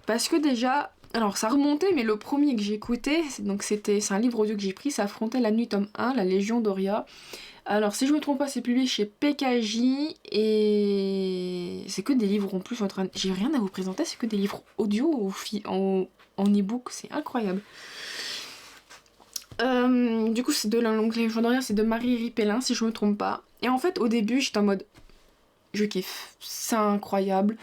Parce que déjà, alors ça remontait, mais le premier que j'ai écouté, c'est un livre audio que j'ai pris, ça affrontait La Nuit tome 1, La Légion d'Oria. Alors si je me trompe pas, c'est publié chez PKJ et c'est que des livres en plus. J'ai rien à vous présenter, c'est que des livres audio en e-book, c'est incroyable. Du coup, c'est de la longue Légion d'Oria, c'est de Marie Ripellin, si je me trompe pas. Et en fait, au début, j'étais en mode, je kiffe, c'est incroyable.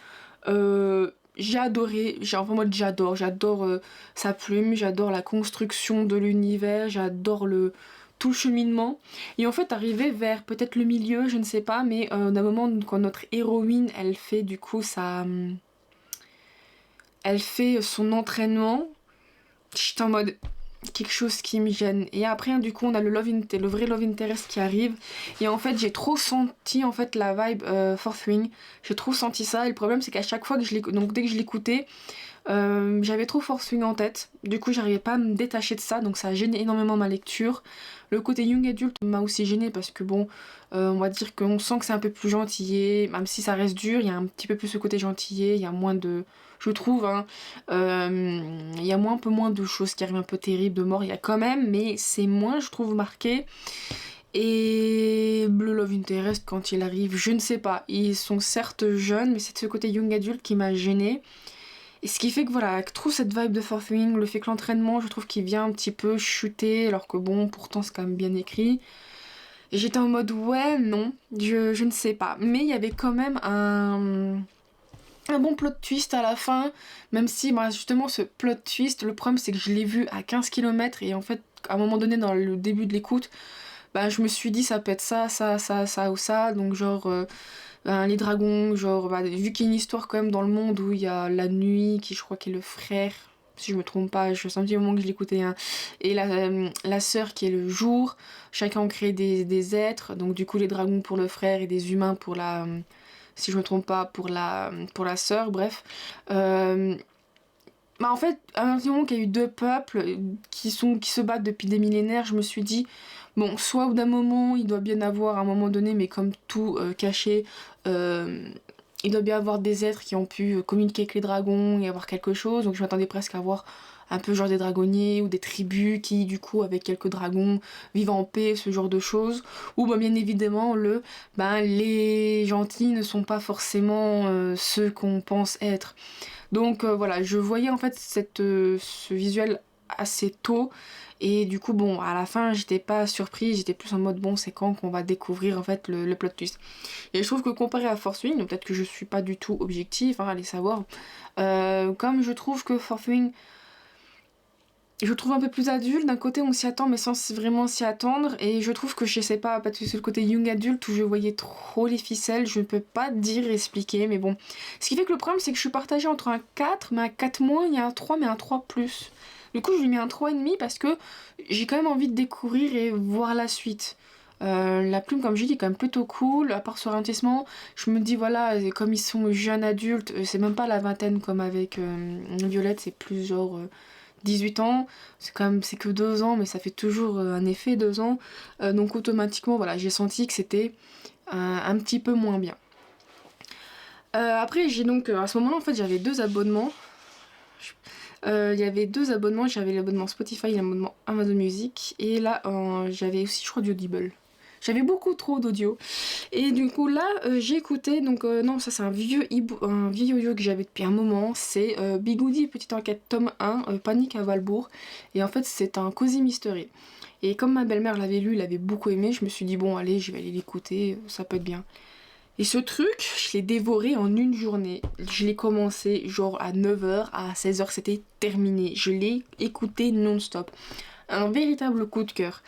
J'ai adoré, j'adore sa plume, j'adore la construction de l'univers, j'adore tout le cheminement. Et en fait, arrivé vers peut-être le milieu, je ne sais pas, mais d'un moment quand notre héroïne, elle fait du coup elle fait son entraînement, j'étais en mode quelque chose qui me gêne. Et après, du coup, on a le vrai love interest qui arrive. Et en fait, j'ai trop senti en fait la vibe Fourth Wing. J'ai trop senti ça. Et le problème, c'est qu'à chaque fois que donc dès que je l'écoutais, j'avais trop Fourth Wing en tête. Du coup, j'arrivais pas à me détacher de ça. Donc ça a gêné énormément ma lecture. Le côté young adulte m'a aussi gêné parce que bon, on va dire qu'on sent que c'est un peu plus gentillé. Même si ça reste dur, il y a un petit peu plus ce côté gentillé. Il y a moins de... Je trouve, hein, il y a un peu moins de choses qui arrivent un peu terribles, de mort, il y a quand même, mais c'est moins, je trouve, marqué. Et Blue Love Interest, quand il arrive, je ne sais pas, ils sont certes jeunes, mais c'est ce côté young adulte qui m'a gênée. Et ce qui fait que voilà, je trouve cette vibe de Fourth Wing, le fait que l'entraînement, je trouve qu'il vient un petit peu chuter, alors que bon, pourtant c'est quand même bien écrit. Et j'étais en mode ouais, non, je ne sais pas. Mais il y avait quand même un bon plot twist à la fin, même si bah, justement ce plot twist, le problème c'est que je l'ai vu à 15 km et en fait à un moment donné dans le début de l'écoute, bah, je me suis dit ça peut être ça ou ça, donc genre les dragons, genre bah, vu qu'il y a une histoire quand même dans le monde où il y a la nuit qui je crois qui est le frère, si je me trompe pas, je sens un petit moment que je l'écoutais, hein, et la sœur qui est le jour, chacun ont créé des êtres, donc du coup les dragons pour le frère et des humains pour la... si je me trompe pas, pour la sœur, bref. Bah en fait, à un petit moment qu'il y a eu deux peuples qui se battent depuis des millénaires, je me suis dit, bon, soit au d'un moment, il doit bien avoir à un moment donné, mais comme tout caché, il doit bien avoir des êtres qui ont pu communiquer avec les dragons et avoir quelque chose, donc je m'attendais presque à voir un peu genre des dragonniers ou des tribus qui du coup avec quelques dragons vivent en paix, ce genre de choses. Ou bah, bien évidemment les gentils ne sont pas forcément ceux qu'on pense être. Donc voilà, je voyais en fait ce visuel assez tôt et du coup bon à la fin j'étais pas surprise, j'étais plus en mode bon c'est quand qu'on va découvrir en fait le plot twist. Et je trouve que comparé à Fourth Wing, peut-être que je suis pas du tout objective, hein, allez savoir, comme je trouve que Fourth Wing je trouve un peu plus adulte, d'un côté on s'y attend mais sans vraiment s'y attendre, et je trouve que je sais pas, parce que c'est le côté young adulte où je voyais trop les ficelles, je ne peux pas dire, expliquer, mais bon. Ce qui fait que le problème c'est que je suis partagée entre un 4, mais un 4 moins, il y a un 3 mais un 3 plus. Du coup je lui mets un 3,5 parce que j'ai quand même envie de découvrir et voir la suite. La plume comme je dis est quand même plutôt cool, à part ce ralentissement, je me dis voilà, comme ils sont jeunes adultes, c'est même pas la vingtaine comme avec Violette, c'est plus genre... 18 ans, c'est que 2 ans, mais ça fait toujours un effet 2 ans. Donc automatiquement, voilà, j'ai senti que c'était un petit peu moins bien. Après, j'ai donc, à ce moment-là, en fait, j'avais 2 abonnements. Il y avait 2 abonnements, j'avais l'abonnement Spotify et l'abonnement Amazon Music. Et là, j'avais aussi, je crois, du Audible. J'avais beaucoup trop d'audio. Et du coup là j'ai écouté, donc non ça c'est un vieux audio que j'avais depuis un moment, c'est Bigoudi Petite Enquête tome 1, Panique à Valbourg. Et en fait c'est un cosy mystery. Et comme ma belle-mère l'avait lu, l'avait beaucoup aimé, je me suis dit bon allez je vais aller l'écouter, ça peut être bien. Et ce truc, je l'ai dévoré en une journée. Je l'ai commencé genre à 9h, à 16h c'était terminé. Je l'ai écouté non-stop. Un véritable coup de cœur.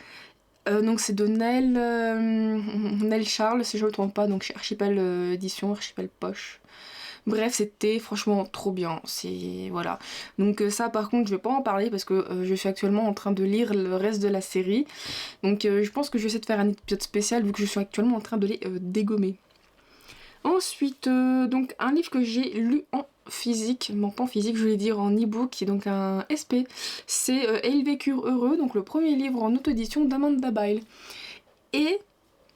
Donc c'est de Nel Charles, si je ne me trompe pas, donc chez Archipel Édition, Archipel Poche. Bref, c'était franchement trop bien, c'est voilà. Donc ça par contre je vais pas en parler parce que je suis actuellement en train de lire le reste de la série. Donc je pense que je vais essayer de faire un épisode spécial vu que je suis actuellement en train de les dégommer. Ensuite, donc un livre que j'ai lu en physique, non pas en physique, je voulais dire en e-book, qui est donc un SP, c'est Et ils vécurent heureux, donc le premier livre en auto-édition d'Amanda Bile. Et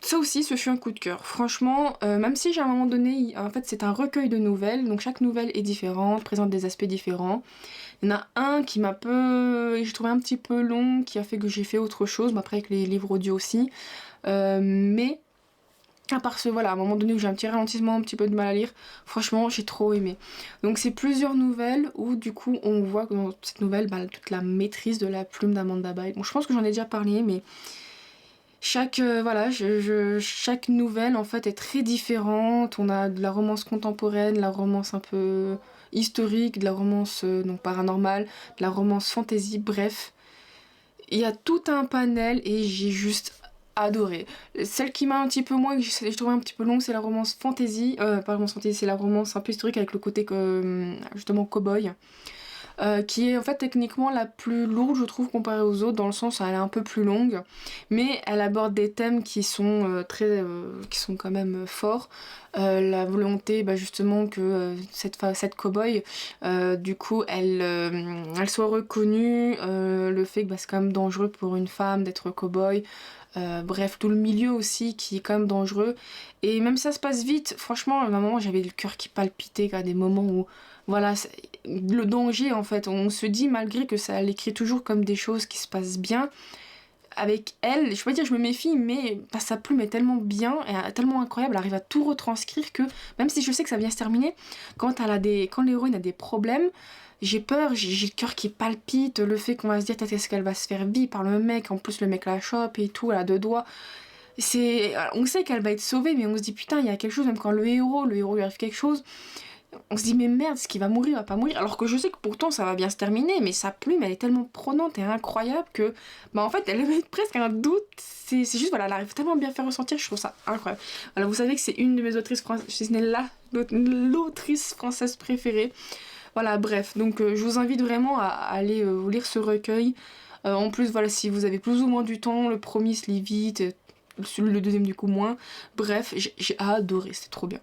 ça aussi, ce fut un coup de cœur. Franchement, même si j'ai à un moment donné, en fait c'est un recueil de nouvelles, donc chaque nouvelle est différente, présente des aspects différents. Il y en a un qui m'a j'ai trouvé un petit peu long, qui a fait que j'ai fait autre chose, mais après avec les livres audio aussi. Mais à part ce, voilà, à un moment donné où j'ai un petit ralentissement, un petit peu de mal à lire, franchement, j'ai trop aimé. Donc c'est plusieurs nouvelles où du coup on voit que dans cette nouvelle, toute la maîtrise de la plume d'Amanda Bile. Bon, je pense que j'en ai déjà parlé, mais chaque nouvelle en fait est très différente. On a de la romance contemporaine, de la romance un peu historique, de la romance donc paranormale, de la romance fantasy, bref. Il y a tout un panel et j'ai juste adoré. Celle qui m'a un petit peu moins, que j'ai trouvé un petit peu longue, c'est la romance fantasy. Pas romance fantasy, c'est la romance un peu historique avec le côté justement cow-boy. Qui est en fait techniquement la plus lourde je trouve comparée aux autres dans le sens où elle est un peu plus longue mais elle aborde des thèmes qui sont qui sont quand même forts. La volonté justement que cette cow-boy du coup elle soit reconnue, le fait que c'est quand même dangereux pour une femme d'être cow-boy. Bref, tout le milieu aussi qui est quand même dangereux. Et même si ça se passe vite, franchement, à un moment j'avais le cœur qui palpitait, à des moments où, voilà, le danger en fait. On se dit, malgré que ça l'écrit toujours comme des choses qui se passent bien, avec elle, je peux pas dire je me méfie, mais sa plume est tellement bien, et tellement incroyable, elle arrive à tout retranscrire que, même si je sais que ça vient se terminer, quand l'héroïne a des problèmes, j'ai peur, j'ai le cœur qui palpite, le fait qu'on va se dire peut-être est-ce qu'elle va se faire bille par le mec, en plus le mec la chope et tout, elle a deux doigts. On sait qu'elle va être sauvée, mais on se dit putain, il y a quelque chose, même quand le héros lui arrive quelque chose, on se dit mais merde, est-ce qu'il va mourir, il va pas mourir, alors que je sais que pourtant ça va bien se terminer, mais sa plume elle est tellement prenante et incroyable que en fait elle met presque un doute, c'est juste voilà, elle arrive tellement bien à faire ressentir, je trouve ça incroyable. Voilà, vous savez que c'est une de mes autrices françaises, si ce n'est l'autrice française préférée. Voilà, bref, donc je vous invite vraiment à aller vous lire ce recueil. En plus, voilà, si vous avez plus ou moins du temps, le premier se lit vite, le deuxième du coup moins. Bref, j'ai adoré, c'était trop bien.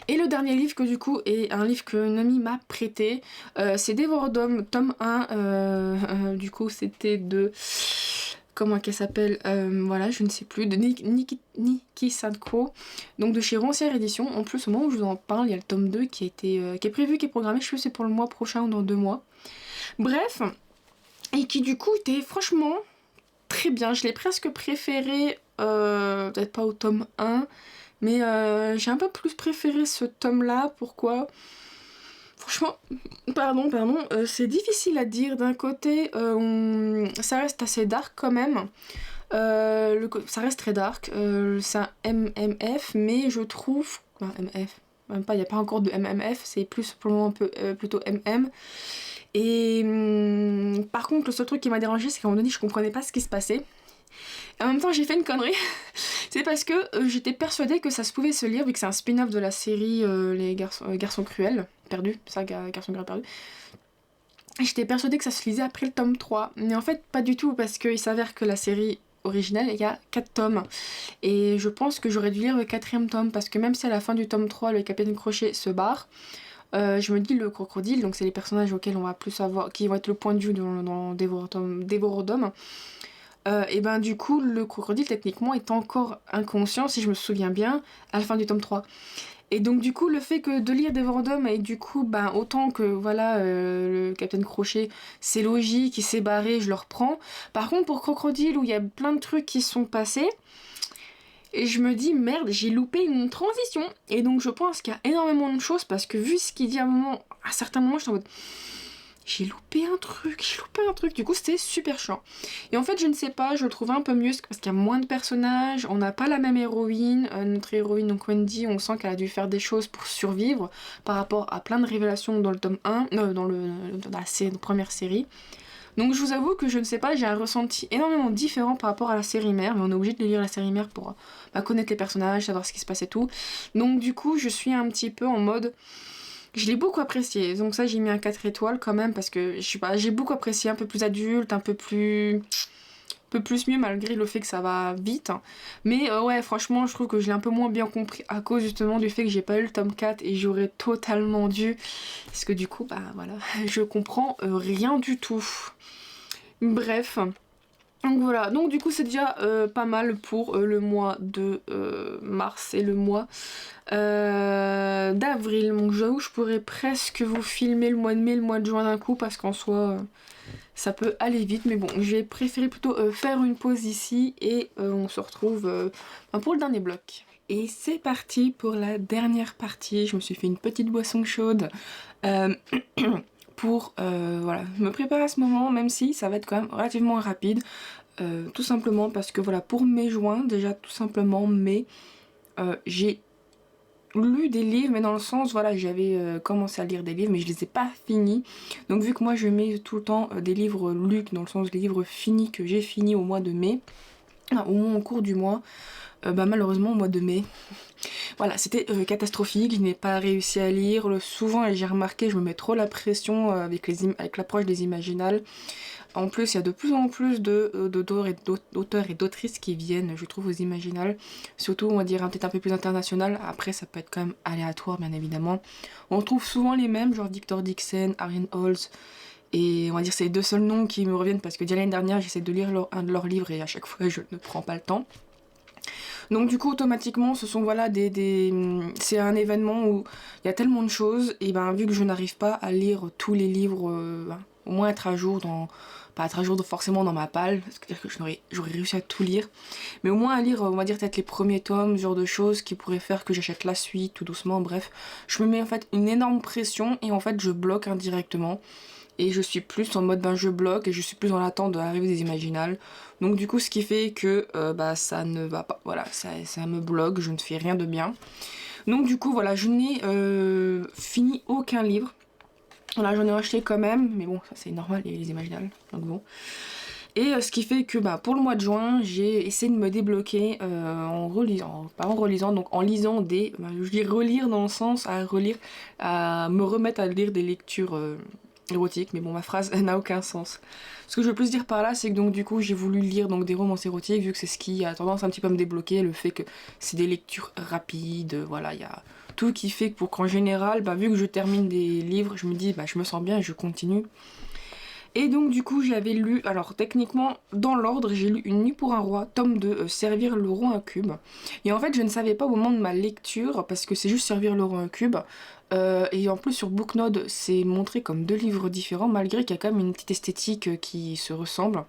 Et le dernier livre que du coup est un livre que Nomi m'a prêté, c'est Dévorodome, tome 1, du coup c'était de... Comment qu'elle s'appelle, voilà, je ne sais plus, de Niki Sadko, donc de chez Roncière Édition. En plus, au moment où je vous en parle, il y a le tome 2 qui est prévu, qui est programmé, je sais pas si c'est pour le mois prochain ou dans 2 mois. Bref, et qui du coup était franchement très bien, je l'ai presque préféré, peut-être pas au tome 1, mais j'ai un peu plus préféré ce tome-là. Pourquoi ? Franchement, pardon, c'est difficile à dire. D'un côté, ça reste assez dark quand même. Ça reste très dark. C'est un MMF, mais je trouve... Enfin, MF, même pas, il n'y a pas encore de MMF, c'est plus pour le moment plutôt MM. Et par contre, le seul truc qui m'a dérangé, c'est qu'à un moment donné, je comprenais pas ce qui se passait. Et en même temps, j'ai fait une connerie. C'est parce que j'étais persuadée que ça se pouvait se lire, vu que c'est un spin-off de la série Les Garçons Cruels, perdus, ça, Garçons Cruels perdus. J'étais persuadée que ça se lisait après le tome 3, mais en fait pas du tout, parce qu'il s'avère que la série originale, il y a 4 tomes. Et je pense que j'aurais dû lire le 4e tome, parce que même si à la fin du tome 3, le Capitaine Crochet se barre, je me dis le crocodile, donc c'est les personnages auxquels on va plus savoir, qui vont être le point de vue dans Dévorodome. Et du coup, le crocodile techniquement est encore inconscient, si je me souviens bien, à la fin du tome 3. Et donc du coup, le fait que de lire Dévorodome, et du coup, autant que voilà, le Capitaine Crochet, c'est logique, il s'est barré, je le reprends. Par contre, pour Crocodile, où il y a plein de trucs qui sont passés, et je me dis, merde, j'ai loupé une transition. Et donc je pense qu'il y a énormément de choses, parce que vu ce qu'il dit à certains moments, je suis en mode... J'ai loupé un truc, du coup c'était super chiant. Et en fait je ne sais pas, je le trouvais un peu mieux parce qu'il y a moins de personnages, on n'a pas la même héroïne, notre héroïne donc Wendy, on sent qu'elle a dû faire des choses pour survivre par rapport à plein de révélations dans le tome 1, dans la première série. Donc je vous avoue que je ne sais pas, j'ai un ressenti énormément différent par rapport à la série mère, mais on est obligé de lire la série mère pour connaître les personnages, savoir ce qui se passe et tout. Donc du coup je suis un petit peu en mode... Je l'ai beaucoup apprécié, donc ça j'ai mis un 4 étoiles quand même parce que je sais pas, j'ai beaucoup apprécié, un peu plus adulte, un peu plus mieux malgré le fait que ça va vite. Mais ouais, franchement, je trouve que je l'ai un peu moins bien compris à cause justement du fait que j'ai pas eu le tome 4 et j'aurais totalement dû. Parce que du coup, bah voilà, je comprends rien du tout. Bref. Donc voilà, donc du coup c'est déjà pas mal pour le mois de mars et le mois d'avril. Donc j'avoue que je pourrais presque vous filmer le mois de mai, le mois de juin d'un coup parce qu'en soi ça peut aller vite. Mais bon, j'ai préféré plutôt faire une pause ici et on se retrouve pour le dernier bloc. Et c'est parti pour la dernière partie. Je me suis fait une petite boisson chaude. Pour voilà, me préparer à ce moment, même si ça va être quand même relativement rapide, tout simplement parce que voilà, pour mai-juin, déjà tout simplement, mais j'ai lu des livres, mais dans le sens, voilà, j'avais commencé à lire des livres, mais je les ai pas finis, donc vu que moi je mets tout le temps des livres lus, dans le sens des livres finis que j'ai finis au mois de mai, au moins au cours du mois, malheureusement au mois de mai, voilà, c'était catastrophique, je n'ai pas réussi à lire. Souvent, et j'ai remarqué, je me mets trop la pression avec l'approche des imaginales. En plus, il y a de plus en plus d'auteurs et d'autrices qui viennent, je trouve, aux imaginales. Surtout, on va dire, peut-être un peu plus international. Après, ça peut être quand même aléatoire, bien évidemment. On trouve souvent les mêmes, genre Victor Dixon, Ariane Holz. Et on va dire, c'est les deux seuls noms qui me reviennent parce que déjà l'année dernière, j'essaie de lire un de leurs livres et à chaque fois, je ne prends pas le temps. Donc du coup automatiquement ce sont voilà c'est un événement où il y a tellement de choses et ben vu que je n'arrive pas à lire tous les livres, au moins être à jour pas être à jour forcément dans ma palle, c'est-à-dire que j'aurais réussi à tout lire, mais au moins à lire on va dire peut-être les premiers tomes, ce genre de choses qui pourraient faire que j'achète la suite tout doucement, bref. Je me mets en fait une énorme pression et en fait je bloque indirectement. Et je suis plus en mode je bloque et je suis plus dans l'attente de l'arrivée des imaginales. Donc du coup ce qui fait que ça ne va pas, voilà, ça me bloque, je ne fais rien de bien. Donc du coup voilà, je n'ai fini aucun livre. Voilà, j'en ai acheté quand même, mais bon ça c'est normal, il y a les imaginales, donc bon. Et ce qui fait que pour le mois de juin, j'ai essayé de me débloquer en relisant, pas en relisant, donc en lisant je dis relire dans le sens à relire, à me remettre à lire des lectures érotiques, mais bon ma phrase n'a aucun sens. Ce que je veux plus dire par là, c'est que donc du coup j'ai voulu lire donc des romans érotiques, vu que c'est ce qui a tendance un petit peu à me débloquer, le fait que c'est des lectures rapides, voilà, il y a tout qui fait que pour qu'en général, vu que je termine des livres, je me dis je me sens bien et je continue. Et donc du coup j'avais lu, alors techniquement dans l'ordre j'ai lu Une nuit pour un roi, tome 2, Servir le roi un cube. Et en fait je ne savais pas au moment de ma lecture, parce que c'est juste Servir le roi un cube, et en plus sur Booknode c'est montré comme deux livres différents, malgré qu'il y a quand même une petite esthétique qui se ressemble.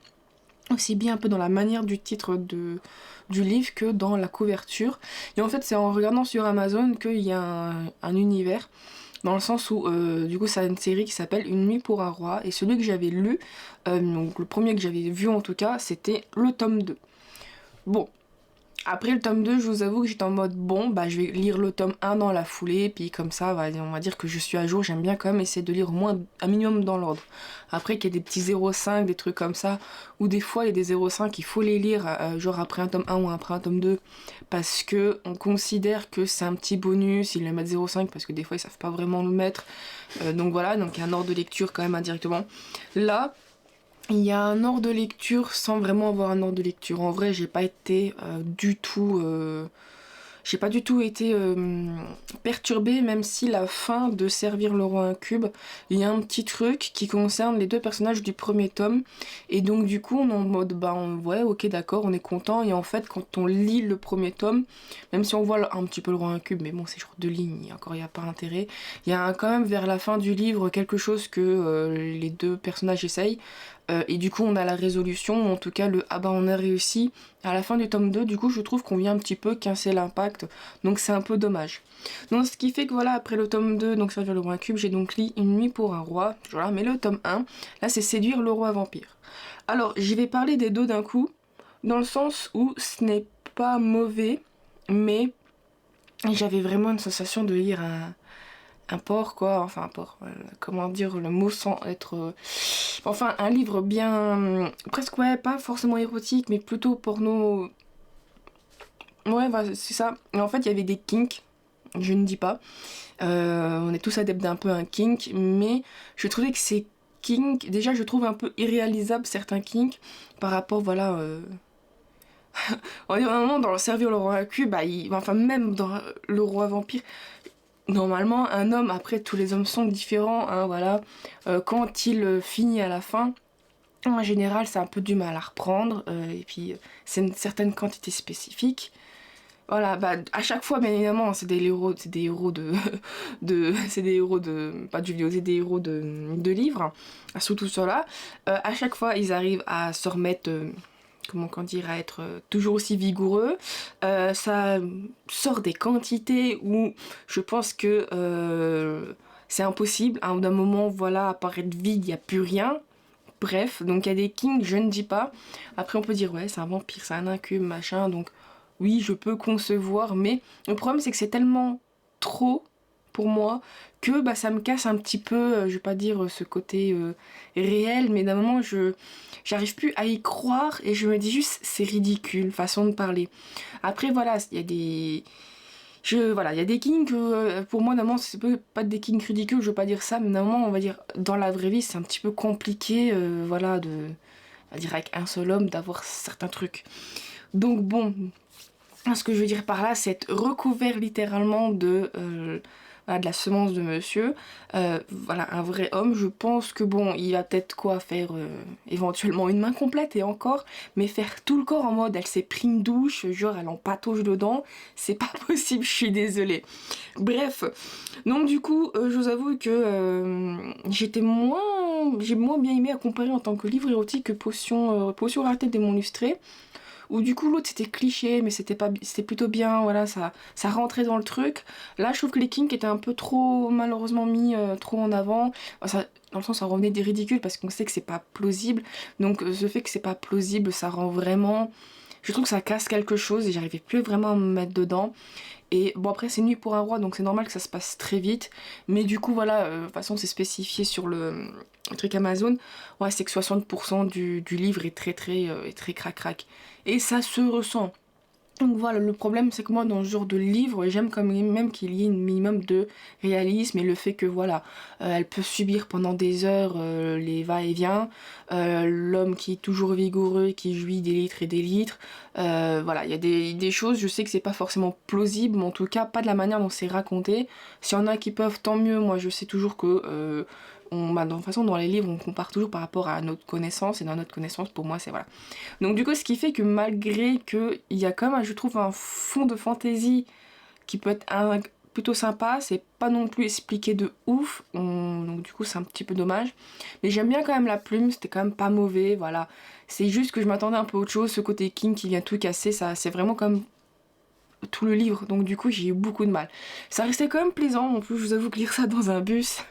Aussi bien un peu dans la manière du titre du livre que dans la couverture. Et en fait c'est en regardant sur Amazon qu'il y a un univers. Dans le sens où, du coup, c'est une série qui s'appelle Une nuit pour un roi. Et celui que j'avais lu, donc le premier que j'avais vu en tout cas, c'était le tome 2. Bon, après le tome 2, je vous avoue que j'étais en mode je vais lire le tome 1 dans la foulée, puis comme ça, on va dire que je suis à jour. J'aime bien quand même essayer de lire au moins un minimum dans l'ordre. Après qu'il y ait des petits 0,5, des trucs comme ça, ou des fois il y a des 0,5, il faut les lire genre après un tome 1 ou après un tome 2, parce que on considère que c'est un petit bonus, ils le mettent 0,5 parce que des fois ils savent pas vraiment le mettre. Donc voilà, donc il y a un ordre de lecture quand même indirectement. Là, il y a un ordre de lecture sans vraiment avoir un ordre de lecture. En vrai, j'ai pas été du tout... j'ai pas du tout été perturbée, même si la fin de Servir le roi un cube, il y a un petit truc qui concerne les deux personnages du premier tome. Et donc du coup, on est en mode, ouais, ok, d'accord, on est content. Et en fait, quand on lit le premier tome, même si on voit un petit peu le roi un cube, mais bon, c'est genre deux lignes, encore il n'y a pas intérêt. Il y a quand même vers la fin du livre quelque chose que les deux personnages essayent. Et du coup on a la résolution, en tout cas le on a réussi à la fin du tome 2, du coup je trouve qu'on vient un petit peu casser l'impact, donc c'est un peu dommage. Donc ce qui fait que voilà, après le tome 2, donc Servir le roi cube, j'ai donc lu Une nuit pour un roi, voilà, mais le tome 1, là c'est Séduire le roi vampire. Alors j'y vais parler des deux d'un coup, dans le sens où ce n'est pas mauvais, mais j'avais vraiment une sensation de lire un porc quoi, enfin un porc, comment dire le mot sans être... enfin un livre bien... presque ouais, pas forcément érotique, mais plutôt porno... Ouais, voilà, c'est ça. Et en fait, il y avait des kinks, je ne dis pas. On est tous adeptes d'un peu un kink, mais je trouvais que ces kinks, déjà je trouve un peu irréalisables certains kinks par rapport, voilà... on est vraiment dans le servir le roi cul, bah, enfin même dans le roi vampire, normalement un homme, après tous les hommes sont différents, hein, voilà, quand il finit à la fin, en général c'est un peu du mal à reprendre, et puis c'est une certaine quantité spécifique. Voilà, bah à chaque fois bien évidemment c'est des héros c'est des héros de, pas de jeux vidéo, c'est des héros de livres, surtout ceux-là. À chaque fois ils arrivent à se remettre comment qu'on dire, à être toujours aussi vigoureux. Ça sort des quantités où je pense que c'est impossible. À un moment, voilà, apparaître vide, il n'y a plus rien. Bref, donc il y a des kings, je ne dis pas. Après, on peut dire, ouais, c'est un vampire, c'est un incube, machin. Donc, oui, je peux concevoir, mais le problème, c'est que c'est tellement trop pour moi que bah, ça me casse un petit peu, je vais pas dire ce côté réel, mais d'un moment, j'arrive plus à y croire et je me dis juste, c'est ridicule, façon de parler. Après, voilà, il y a des... voilà, il y a des kinks, pour moi, normalement, c'est pas des kinks ridicules, je veux pas dire ça, mais normalement, on va dire, dans la vraie vie, c'est un petit peu compliqué, voilà, on va dire, avec un seul homme, d'avoir certains trucs. Donc, bon, ce que je veux dire par là, c'est être recouvert littéralement voilà, de la semence de monsieur. Voilà, un vrai homme, je pense que bon, il va peut-être quoi faire éventuellement une main complète et encore, mais faire tout le corps en mode elle s'est pris une douche, genre elle en patauge dedans, c'est pas possible, je suis désolée. Bref, donc du coup, je vous avoue que j'ai moins bien aimé à comparer en tant que livre érotique que Potion ratée des démon lustré. Où du coup l'autre c'était cliché mais c'était plutôt bien, voilà, ça rentrait dans le truc. Là je trouve que les kinks étaient un peu trop malheureusement mis trop en avant. Enfin, ça, dans le sens ça revenait des ridicules parce qu'on sait que c'est pas plausible. Donc ce fait que c'est pas plausible, ça rend vraiment... Je trouve que ça casse quelque chose et j'arrivais plus vraiment à me mettre dedans. Et bon après c'est Nuit pour un roi donc c'est normal que ça se passe très vite. Mais du coup voilà, de toute façon c'est spécifié sur le truc Amazon. Ouais c'est que 60% du livre est très crac crac. Et ça se ressent. Donc voilà, le problème c'est que moi dans ce genre de livre, j'aime quand même qu'il y ait un minimum de réalisme et le fait que voilà, elle peut subir pendant des heures les va-et-vient, l'homme qui est toujours vigoureux, qui jouit des litres et des litres, voilà, il y a des choses, je sais que c'est pas forcément plausible, mais en tout cas pas de la manière dont c'est raconté. S'il y en a qui peuvent, tant mieux, moi je sais toujours que... de toute façon dans les livres on compare toujours par rapport à notre connaissance et dans notre connaissance pour moi c'est voilà. Donc du coup ce qui fait que malgré que il y a quand même je trouve un fond de fantaisie qui peut être plutôt sympa, c'est pas non plus expliqué de ouf, donc du coup c'est un petit peu dommage. Mais j'aime bien quand même la plume, c'était quand même pas mauvais, voilà. C'est juste que je m'attendais un peu à autre chose, ce côté King qui vient tout casser, ça c'est vraiment comme tout le livre, donc du coup j'ai eu beaucoup de mal. Ça restait quand même plaisant, en plus je vous avoue que lire ça dans un bus,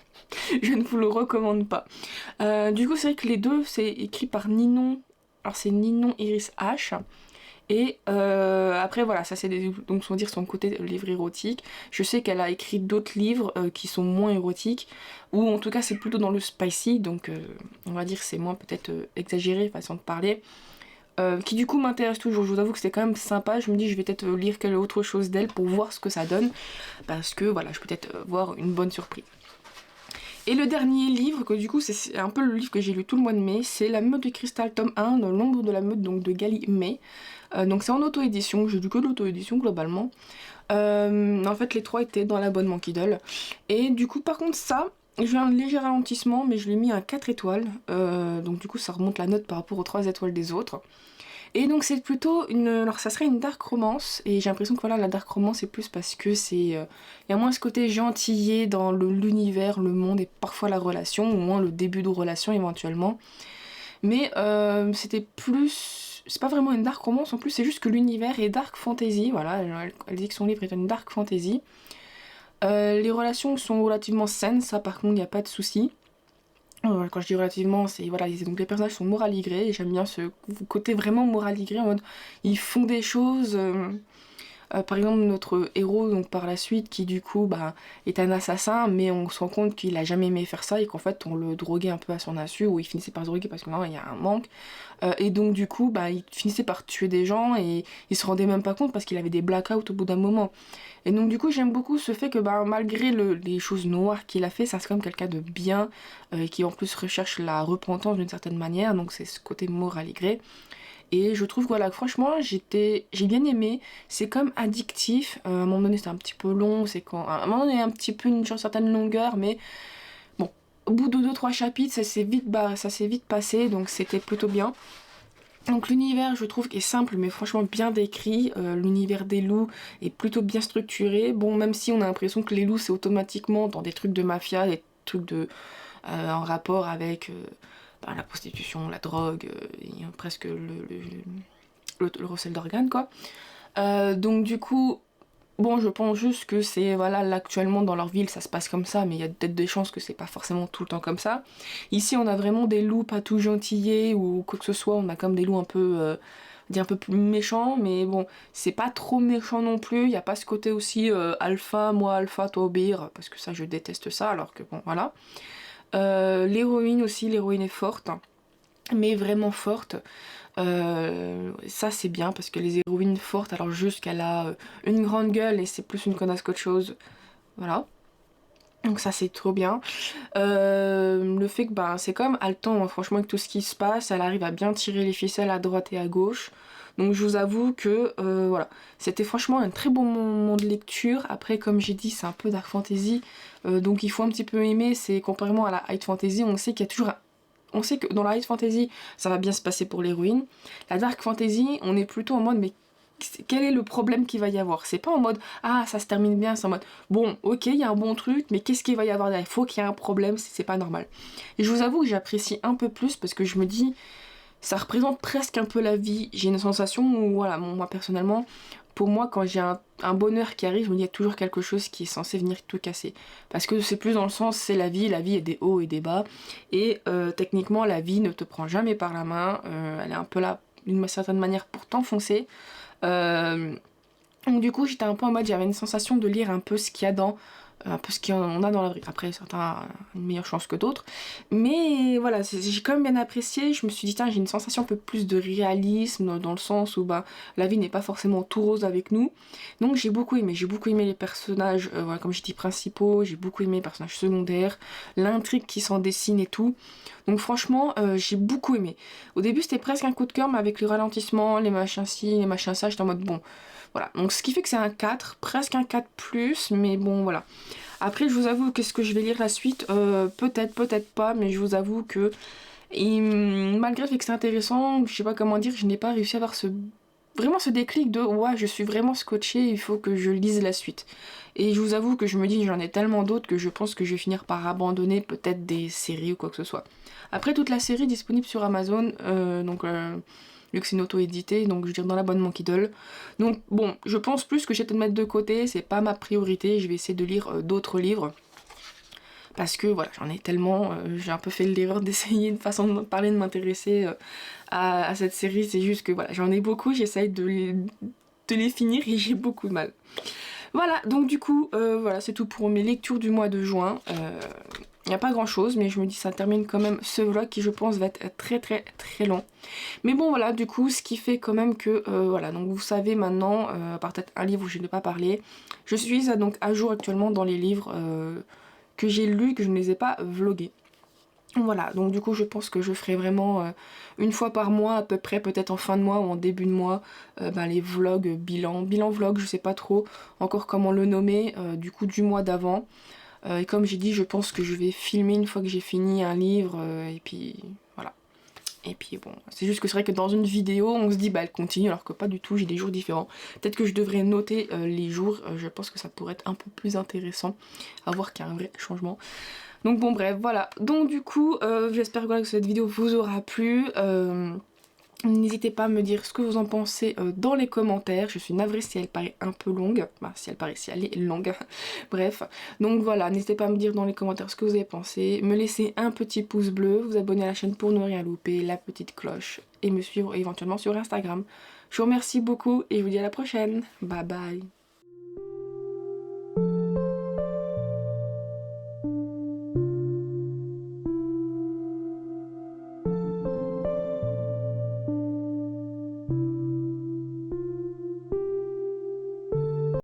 je ne vous le recommande pas. Du coup c'est vrai que les deux c'est écrit par Ninon, alors c'est Ninon Iris H. Et après voilà, ça c'est donc on va dire son côté livre érotique. Je sais qu'elle a écrit d'autres livres qui sont moins érotiques, ou en tout cas c'est plutôt dans le spicy, donc on va dire que c'est moins peut-être exagéré, façon de parler. Qui du coup m'intéresse toujours, je vous avoue que c'était quand même sympa, je me dis je vais peut-être lire quelque autre chose d'elle pour voir ce que ça donne, parce que voilà, je peux peut-être voir une bonne surprise. Et le dernier livre, que du coup c'est un peu le livre que j'ai lu tout le mois de mai, c'est La Meute de Cristal tome 1, dans l'ombre de la meute, donc de Gali May. Donc c'est en auto-édition, j'ai lu que de l'auto-édition globalement. En fait les trois étaient dans l'abonnement Kindle. Et du coup par contre ça, j'ai un léger ralentissement mais je lui ai mis un 4 étoiles. Donc du coup ça remonte la note par rapport aux 3 étoiles des autres. Et donc c'est plutôt une... Alors ça serait une dark romance, et j'ai l'impression que voilà, la dark romance c'est plus parce que c'est... Il y a moins ce côté gentillet dans l'univers, le monde et parfois la relation, au moins le début de relation éventuellement. Mais c'était plus... C'est pas vraiment une dark romance, en plus c'est juste que l'univers est dark fantasy, voilà, elle dit que son livre est une dark fantasy. Les relations sont relativement saines, ça par contre il n'y a pas de souci. Quand je dis relativement, c'est voilà, donc les personnages sont moraligrés et j'aime bien ce côté vraiment moraligré en mode ils font des choses Par exemple notre héros donc par la suite qui du coup bah, est un assassin, mais on se rend compte qu'il a jamais aimé faire ça et qu'en fait on le droguait un peu à son insu, ou il finissait par se droguer parce que maintenant il y a un manque. Et donc du coup bah, il finissait par tuer des gens et il se rendait même pas compte parce qu'il avait des blackouts au bout d'un moment. Et donc du coup j'aime beaucoup ce fait que bah, malgré les choses noires qu'il a fait, ça reste comme quelqu'un de bien, qui en plus recherche la repentance d'une certaine manière, donc c'est ce côté moral et gré. Et je trouve que voilà, franchement, j'ai bien aimé. C'est comme addictif. À un moment donné, c'est un petit peu long. C'est quand, à un moment donné, un petit peu une certaine longueur, mais bon, au bout de deux trois chapitres, ça s'est vite passé, donc c'était plutôt bien. Donc l'univers, je trouve, est simple, mais franchement bien décrit. L'univers des loups est plutôt bien structuré. Bon, même si on a l'impression que les loups, c'est automatiquement dans des trucs de mafia, des trucs en rapport avec bah, la prostitution, la drogue, et presque le recel d'organes, quoi. Donc du coup, bon, je pense juste que c'est, voilà, là, actuellement dans leur ville, ça se passe comme ça, mais il y a peut-être des chances que c'est pas forcément tout le temps comme ça. Ici, on a vraiment des loups pas tout gentillés ou quoi que ce soit, on a comme des loups un peu, un peu plus méchants, mais bon, c'est pas trop méchant non plus, il y a pas ce côté aussi alpha, moi alpha, toi obéir, parce que ça, je déteste ça, alors que bon, voilà. L'héroïne aussi, l'héroïne est forte, mais vraiment forte. Ça c'est bien parce que les héroïnes fortes, alors juste qu'elle a une grande gueule et c'est plus une connasse qu'autre chose. Voilà. Donc ça c'est trop bien. Le fait que bah, c'est comme haletant, hein, franchement avec tout ce qui se passe, elle arrive à bien tirer les ficelles à droite et à gauche. Donc je vous avoue que voilà, c'était franchement un très bon moment de lecture. Après comme j'ai dit c'est un peu dark fantasy, donc il faut un petit peu aimer, c'est comparément à la high fantasy, on sait qu'il y a toujours on sait que dans la high fantasy ça va bien se passer pour l'héroïne. La dark fantasy on est plutôt en mode mais quel est le problème qu'il va y avoir? C'est pas en mode ah ça se termine bien, c'est en mode bon ok il y a un bon truc mais qu'est-ce qu'il va y avoir derrière? Il faut qu'il y ait un problème, c'est pas normal. Et je vous avoue que j'apprécie un peu plus parce que je me dis ça représente presque un peu la vie. J'ai une sensation où voilà, moi personnellement, pour moi quand j'ai un bonheur qui arrive, je me dis il y a toujours quelque chose qui est censé venir tout casser. Parce que c'est plus dans le sens c'est la vie est des hauts et des bas et techniquement la vie ne te prend jamais par la main, elle est un peu là d'une certaine manière pour t'enfoncer. Euh, donc du coup j'étais un peu en mode, j'avais une sensation de lire un peu ce qu'il y a dans, un peu ce qu'on a dans la vraie. Après certains ont une meilleure chance que d'autres. Mais voilà, j'ai quand même bien apprécié. Je me suis dit tiens j'ai une sensation un peu plus de réalisme dans le sens où bah, la vie n'est pas forcément tout rose avec nous. Donc j'ai beaucoup aimé les personnages, voilà, comme j'ai dit principaux, j'ai beaucoup aimé les personnages secondaires, l'intrigue qui s'en dessine et tout. Donc franchement j'ai beaucoup aimé. Au début c'était presque un coup de cœur mais avec le ralentissement, les machins ci, les machins ça, j'étais en mode bon. Voilà, donc ce qui fait que c'est un 4, presque un 4+, mais bon voilà. Après je vous avoue qu'est-ce que je vais lire la suite, peut-être, peut-être pas, mais je vous avoue que malgré le fait que c'est intéressant, je sais pas comment dire, je n'ai pas réussi à avoir vraiment ce déclic de ouais je suis vraiment scotché, il faut que je lise la suite. Et je vous avoue que je me dis j'en ai tellement d'autres que je pense que je vais finir par abandonner peut-être des séries ou quoi que ce soit. Après toute la série est disponible sur Amazon, donc vu que c'est une auto-édité, donc je veux dire dans l'abonnement Kindle. Donc bon, je pense plus que j'ai peut-être mettre de côté, c'est pas ma priorité, je vais essayer de lire d'autres livres. Parce que voilà, j'en ai tellement, j'ai un peu fait l'erreur d'essayer de façon de parler, de m'intéresser à cette série, c'est juste que voilà, j'en ai beaucoup, j'essaye de les finir et j'ai beaucoup de mal. Voilà, donc du coup, voilà, c'est tout pour mes lectures du mois de juin. Il n'y a pas grand chose, mais je me dis ça termine quand même ce vlog qui je pense va être très très très long. Mais bon voilà, du coup, ce qui fait quand même que, voilà, donc vous savez maintenant, à part peut-être un livre où je n'ai pas parlé, je suis donc à jour actuellement dans les livres que j'ai lus, que je ne les ai pas vlogués. Voilà, donc du coup je pense que je ferai vraiment une fois par mois à peu près, peut-être en fin de mois ou en début de mois, les vlogs, bilan vlog, je sais pas trop encore comment le nommer, du coup du mois d'avant. Et comme j'ai dit, je pense que je vais filmer une fois que j'ai fini un livre, et puis voilà. Et puis bon, c'est juste que c'est vrai que dans une vidéo, on se dit bah elle continue alors que pas du tout, j'ai des jours différents. Peut-être que je devrais noter les jours, je pense que ça pourrait être un peu plus intéressant à voir qu'il y a un vrai changement. Donc bon bref, voilà. Donc du coup, j'espère que cette vidéo vous aura plu. N'hésitez pas à me dire ce que vous en pensez dans les commentaires. Je suis navrée si elle paraît un peu longue. Bah, si elle est longue. Bref. Donc voilà, n'hésitez pas à me dire dans les commentaires ce que vous avez pensé. Me laisser un petit pouce bleu, vous abonner à la chaîne pour ne rien louper, la petite cloche et me suivre éventuellement sur Instagram. Je vous remercie beaucoup et je vous dis à la prochaine. Bye bye.